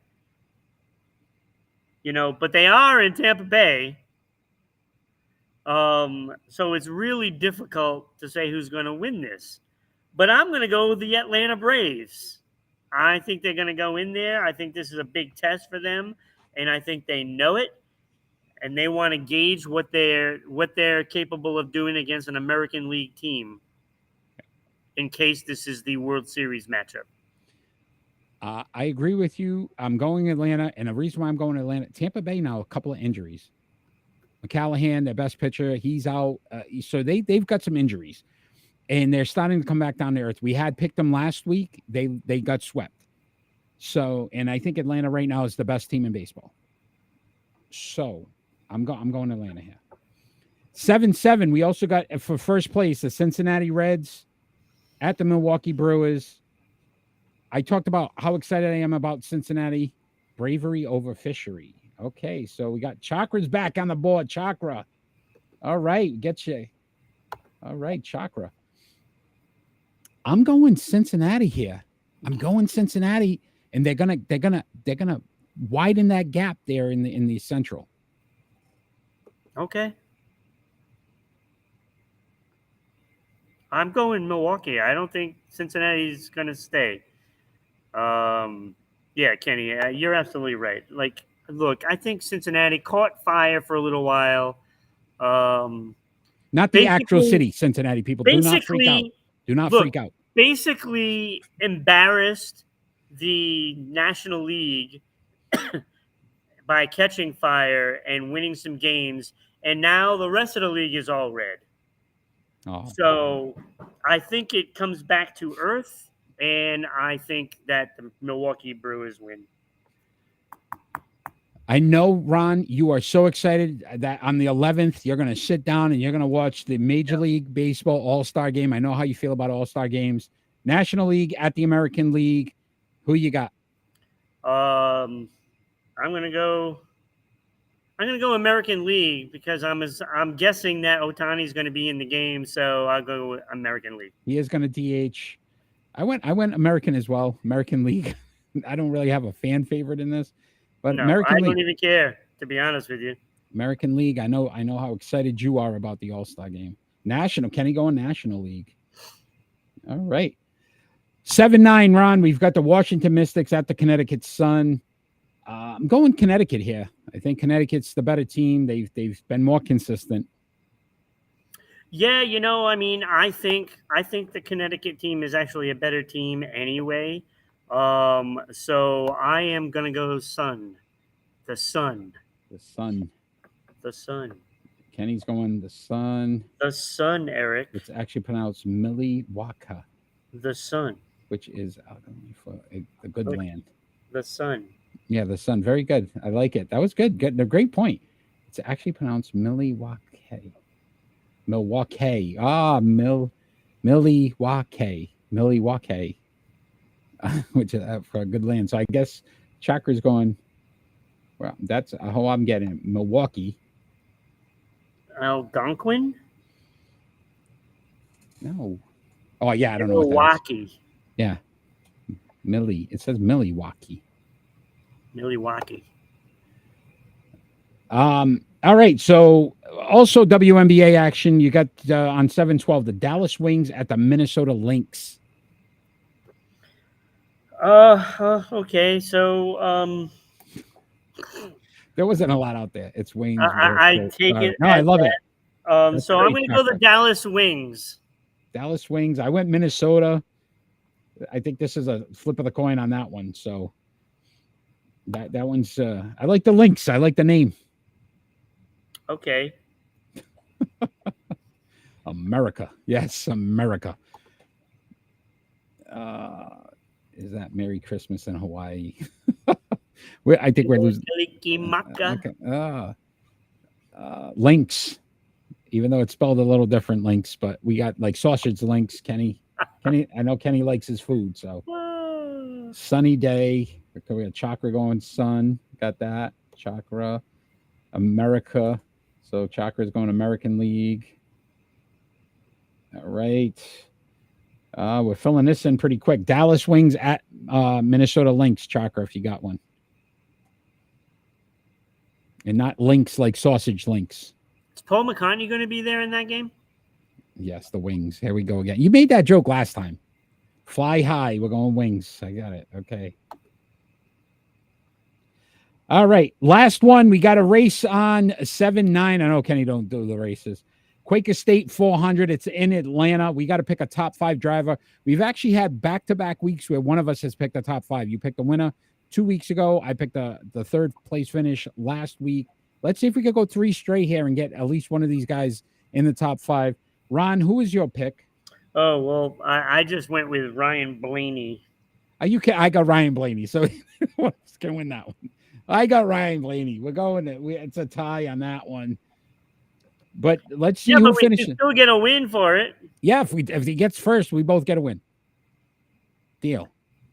But they are in Tampa Bay. So it's really difficult to say who's going to win this. But I'm going to go with the Atlanta Braves. I think they're going to go in there. I think this is a big test for them, and I think they know it. And they want to gauge what they're capable of doing against an American League team in case this is the World Series matchup. I agree with you. I'm going Atlanta, and the reason why I'm going Atlanta, Tampa Bay now, a couple of injuries. McCallaghan, their best pitcher, he's out. So they've got some injuries, and they're starting to come back down to earth. We had picked them last week. They got swept. So, and I think Atlanta right now is the best team in baseball. So I'm going Atlanta here. 7-7. We also got for first place the Cincinnati Reds at the Milwaukee Brewers. I talked about how excited I am about Cincinnati. Bravery over fishery. Okay, so we got Chakra's back on the board. Chakra. All right, get you. All right, Chakra. I'm going Cincinnati here. I'm going Cincinnati, and they're gonna widen that gap there in the Central. Okay. I'm going Milwaukee. I don't think Cincinnati's going to stay. Yeah, Kenny, you're absolutely right. Like, look, I think Cincinnati caught fire for a little while. Not the actual city, Cincinnati people. Do not freak out. Do not freak out. Basically embarrassed the National League by catching fire and winning some games, and now the rest of the league is all red. Oh. So I think it comes back to earth, and I think that the Milwaukee Brewers win. I know, Ron, you are so excited that on the 11th, you're going to sit down and you're going to watch the Major League Baseball All-Star Game. I know how you feel about All-Star games. National League at the American League. Who you got? I'm going to go American League because I'm guessing that Ohtani's going to be in the game, so I'll go with American League. He is going to DH. I went American as well. American League. I don't really have a fan favorite in this. But no, American League, I don't even care, to be honest with you. American League, I know how excited you are about the All-Star game. National, Kenny going National League. All right. 7-9, Ron. We've got the Washington Mystics at the Connecticut Sun. I'm going Connecticut here. I think Connecticut's the better team. They've been more consistent. Yeah, I think the Connecticut team is actually a better team anyway. So I am gonna go Sun. The Sun. Kenny's going the sun. The sun, Eric. It's actually pronounced Milwaukee. The sun. Which is for a good land. The sun. Yeah, the sun. Very good. I like it. That was good. Good. A great point. It's actually pronounced Milwaukee. Milwaukee. Milwaukee. Milwaukee. Which is for a good land. So I guess Chakra's going. Well, that's how I'm getting it. Milwaukee. Algonquin? No. Oh yeah, I don't know. Milwaukee. Yeah. It says Milwaukee. Milwaukee. All right. So also WNBA action. You got on 7/12 the Dallas Wings at the Minnesota Lynx. Okay. So there wasn't a lot out there. It's Wings. I take it. No, I love it. So I'm going to go the Dallas Wings. Dallas Wings. I went Minnesota. I think this is a flip of the coin on that one. So that one's. I like the Lynx. I like the name. Okay. America. Yes, America. Is that Merry Christmas in Hawaii? I think we're losing. Lynx. Even though it's spelled a little different, Lynx, but we got like sausage links, Kenny. I know Kenny likes his food, so sunny day. We got Chakra going sun. Got that. Chakra. America. So Chakra's going American League. All right. We're filling this in pretty quick. Dallas Wings at Minnesota Lynx, Chakra, if you got one. And not links like sausage links. Is Paul McCartney going to be there in that game? Yes, the Wings. Here we go again. You made that joke last time. Fly high. We're going Wings. I got it. Okay. All right. Last one. We got a race on 7-9. I know Kenny don't do the races. Quaker State 400. It's in Atlanta. We got to pick a top 5 driver. We've actually had back-to-back weeks where one of us has picked a top 5. You picked the winner 2 weeks ago. I picked the third place finish last week. Let's see if we could go 3 straight here and get at least one of these guys in the top 5. Ron, who is your pick? Oh, well, I just went with Ryan Blaney. I got Ryan Blaney, so who's going to win that one? I got Ryan Blaney. We're going. It's a tie on that one. But let's see who finishes. Still get a win for it. Yeah, if he gets first, we both get a win. Deal.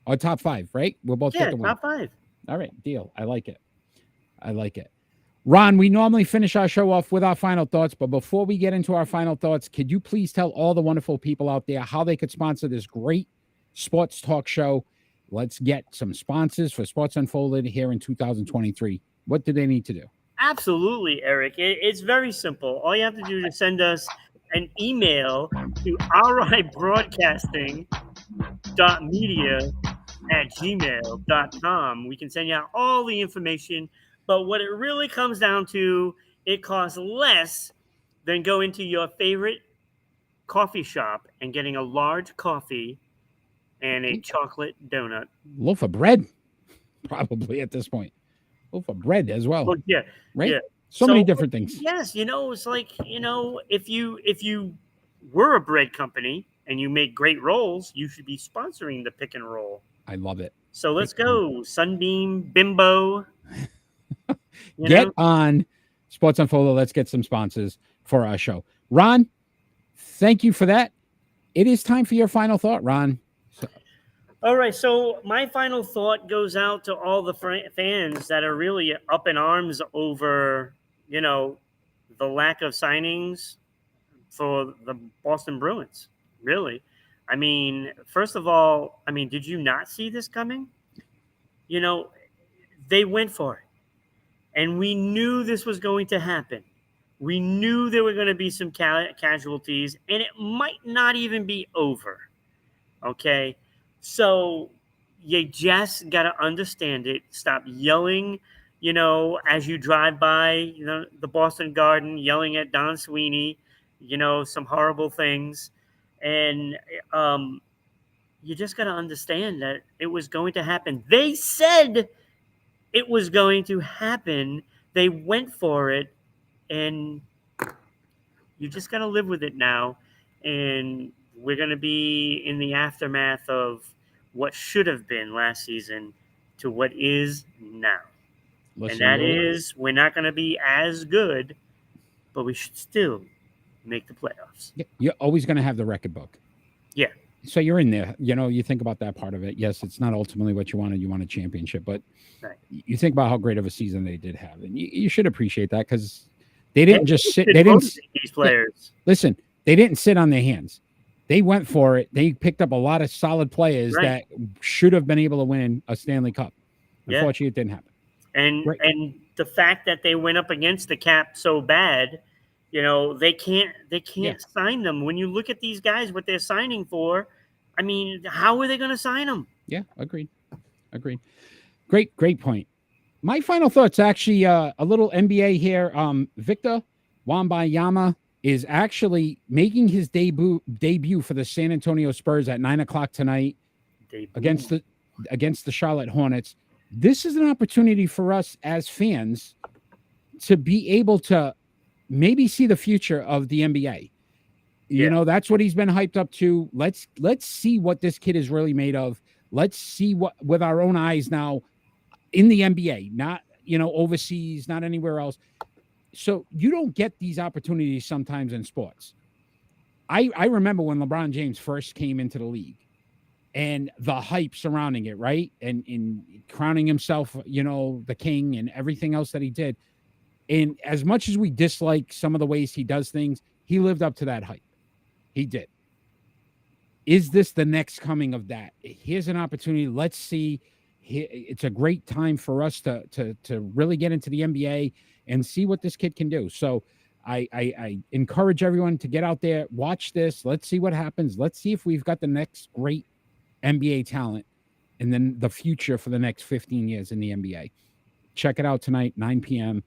Or top 5, right? We'll both get the win. Top 5. All right, deal. I like it. Ron, we normally finish our show off with our final thoughts, but before we get into our final thoughts, could you please tell all the wonderful people out there how they could sponsor this great sports talk show? Let's get some sponsors for Sports Unfolded here in 2023. What do they need to do? Absolutely, Eric. It's very simple. All you have to do is send us an email to ribroadcasting.media@gmail.com. We can send you out all the information. But what it really comes down to, it costs less than going to your favorite coffee shop and getting a large coffee and a chocolate donut. Loaf of bread, probably at this point. Loaf of bread as well. Well, yeah. Right? Yeah. So many different things. Yes. It's like, if you were a bread company and you make great rolls, you should be sponsoring the Pick and Roll. I love it. So let's go. Sunbeam, Bimbo. Get on Sports Unfolded. Let's get some sponsors for our show. Ron, thank you for that. It is time for your final thought, Ron. All right. So my final thought goes out to all the fans that are really up in arms over, the lack of signings for the Boston Bruins. Really. I mean, first of all, did you not see this coming? They went for it. And we knew this was going to happen. We knew there were going to be some casualties, and it might not even be over. Okay? So you just got to understand it. Stop yelling, as you drive by, the Boston Garden, yelling at Don Sweeney, some horrible things. And you just got to understand that it was going to happen. They said it was going to happen. They went for it, and You just got to live with it now. And we're going to be in the aftermath of what should have been last season to what is now. Listen, And that is, we're not going to be as good, but we should still make the playoffs. You're always going to have the record book. Yeah. So you're in there. You think about that part of it. Yes, it's not ultimately what you wanted. You want a championship, but you think about how great of a season they did have, and you should appreciate that because they didn't just sit. They didn't. These players. Listen, they didn't sit on their hands. They went for it. They picked up a lot of solid players that should have been able to win a Stanley Cup. Unfortunately, it didn't happen. And the fact that they went up against the cap so bad, they can't sign them. When you look at these guys, what they're signing for, I mean, how are they going to sign them? Yeah, agreed. Great point. My final thoughts, actually, a little NBA here. Victor Wembanyama is actually making his debut for the San Antonio Spurs at 9:00 tonight against the Charlotte Hornets. This is an opportunity for us as fans to be able to maybe see the future of the NBA. That's what he's been hyped up to. Let's see what this kid is really made of. Let's see what with our own eyes now in the NBA, not overseas, not anywhere else. So you don't get these opportunities sometimes in sports. I remember when LeBron James first came into the league and the hype surrounding it, right? And in crowning himself, the king and everything else that he did. And as much as we dislike some of the ways he does things, he lived up to that hype. He did. Is this the next coming of that? Here's an opportunity. Let's see. It's a great time for us to really get into the NBA and see what this kid can do. So I encourage everyone to get out there, watch this. Let's see what happens. Let's see if we've got the next great NBA talent and then the future for the next 15 years in the NBA. Check it out tonight, 9 p.m.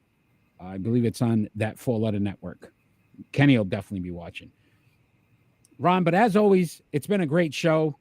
I believe it's on that 4-letter network. Kenny will definitely be watching. Ron, but as always, it's been a great show.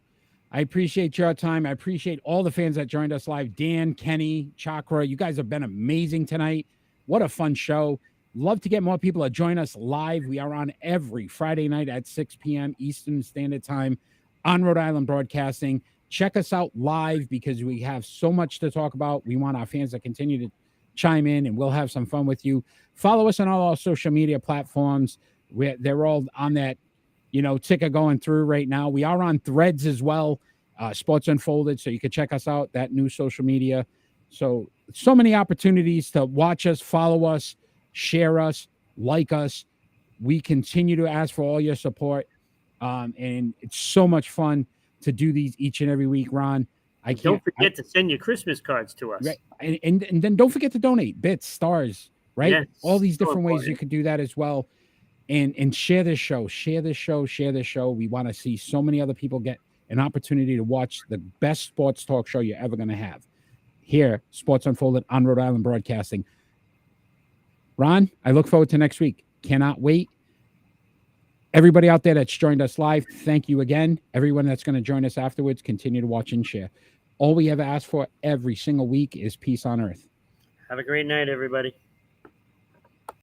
I appreciate your time. I appreciate all the fans that joined us live. Dan, Kenny, Chakra, you guys have been amazing tonight. What a fun show. Love to get more people to join us live. We are on every Friday night at 6 p.m. Eastern Standard Time on Rhode Island Broadcasting. Check us out live because we have so much to talk about. We want our fans to continue to chime in, and we'll have some fun with you. Follow us on all our social media platforms. They're all on that, ticker going through right now. We are on Threads as well, Sports Unfolded, so you can check us out, that new social media. So many opportunities to watch us, follow us, share us, like us. We continue to ask for all your support, and it's so much fun to do these each and every week, Ron. Don't forget to send your Christmas cards to us. Right. And then don't forget to donate bits, stars, right? Yes, all these different ways you could do that as well. And share this show. We want to see so many other people get an opportunity to watch the best sports talk show you're ever going to have. Here, Sports Unfolded on Rhode Island Broadcasting. Ron, I look forward to next week. Cannot wait. Everybody out there that's joined us live, thank you again. Everyone that's going to join us afterwards, continue to watch and share. All we ever ask for every single week is peace on earth. Have a great night, everybody.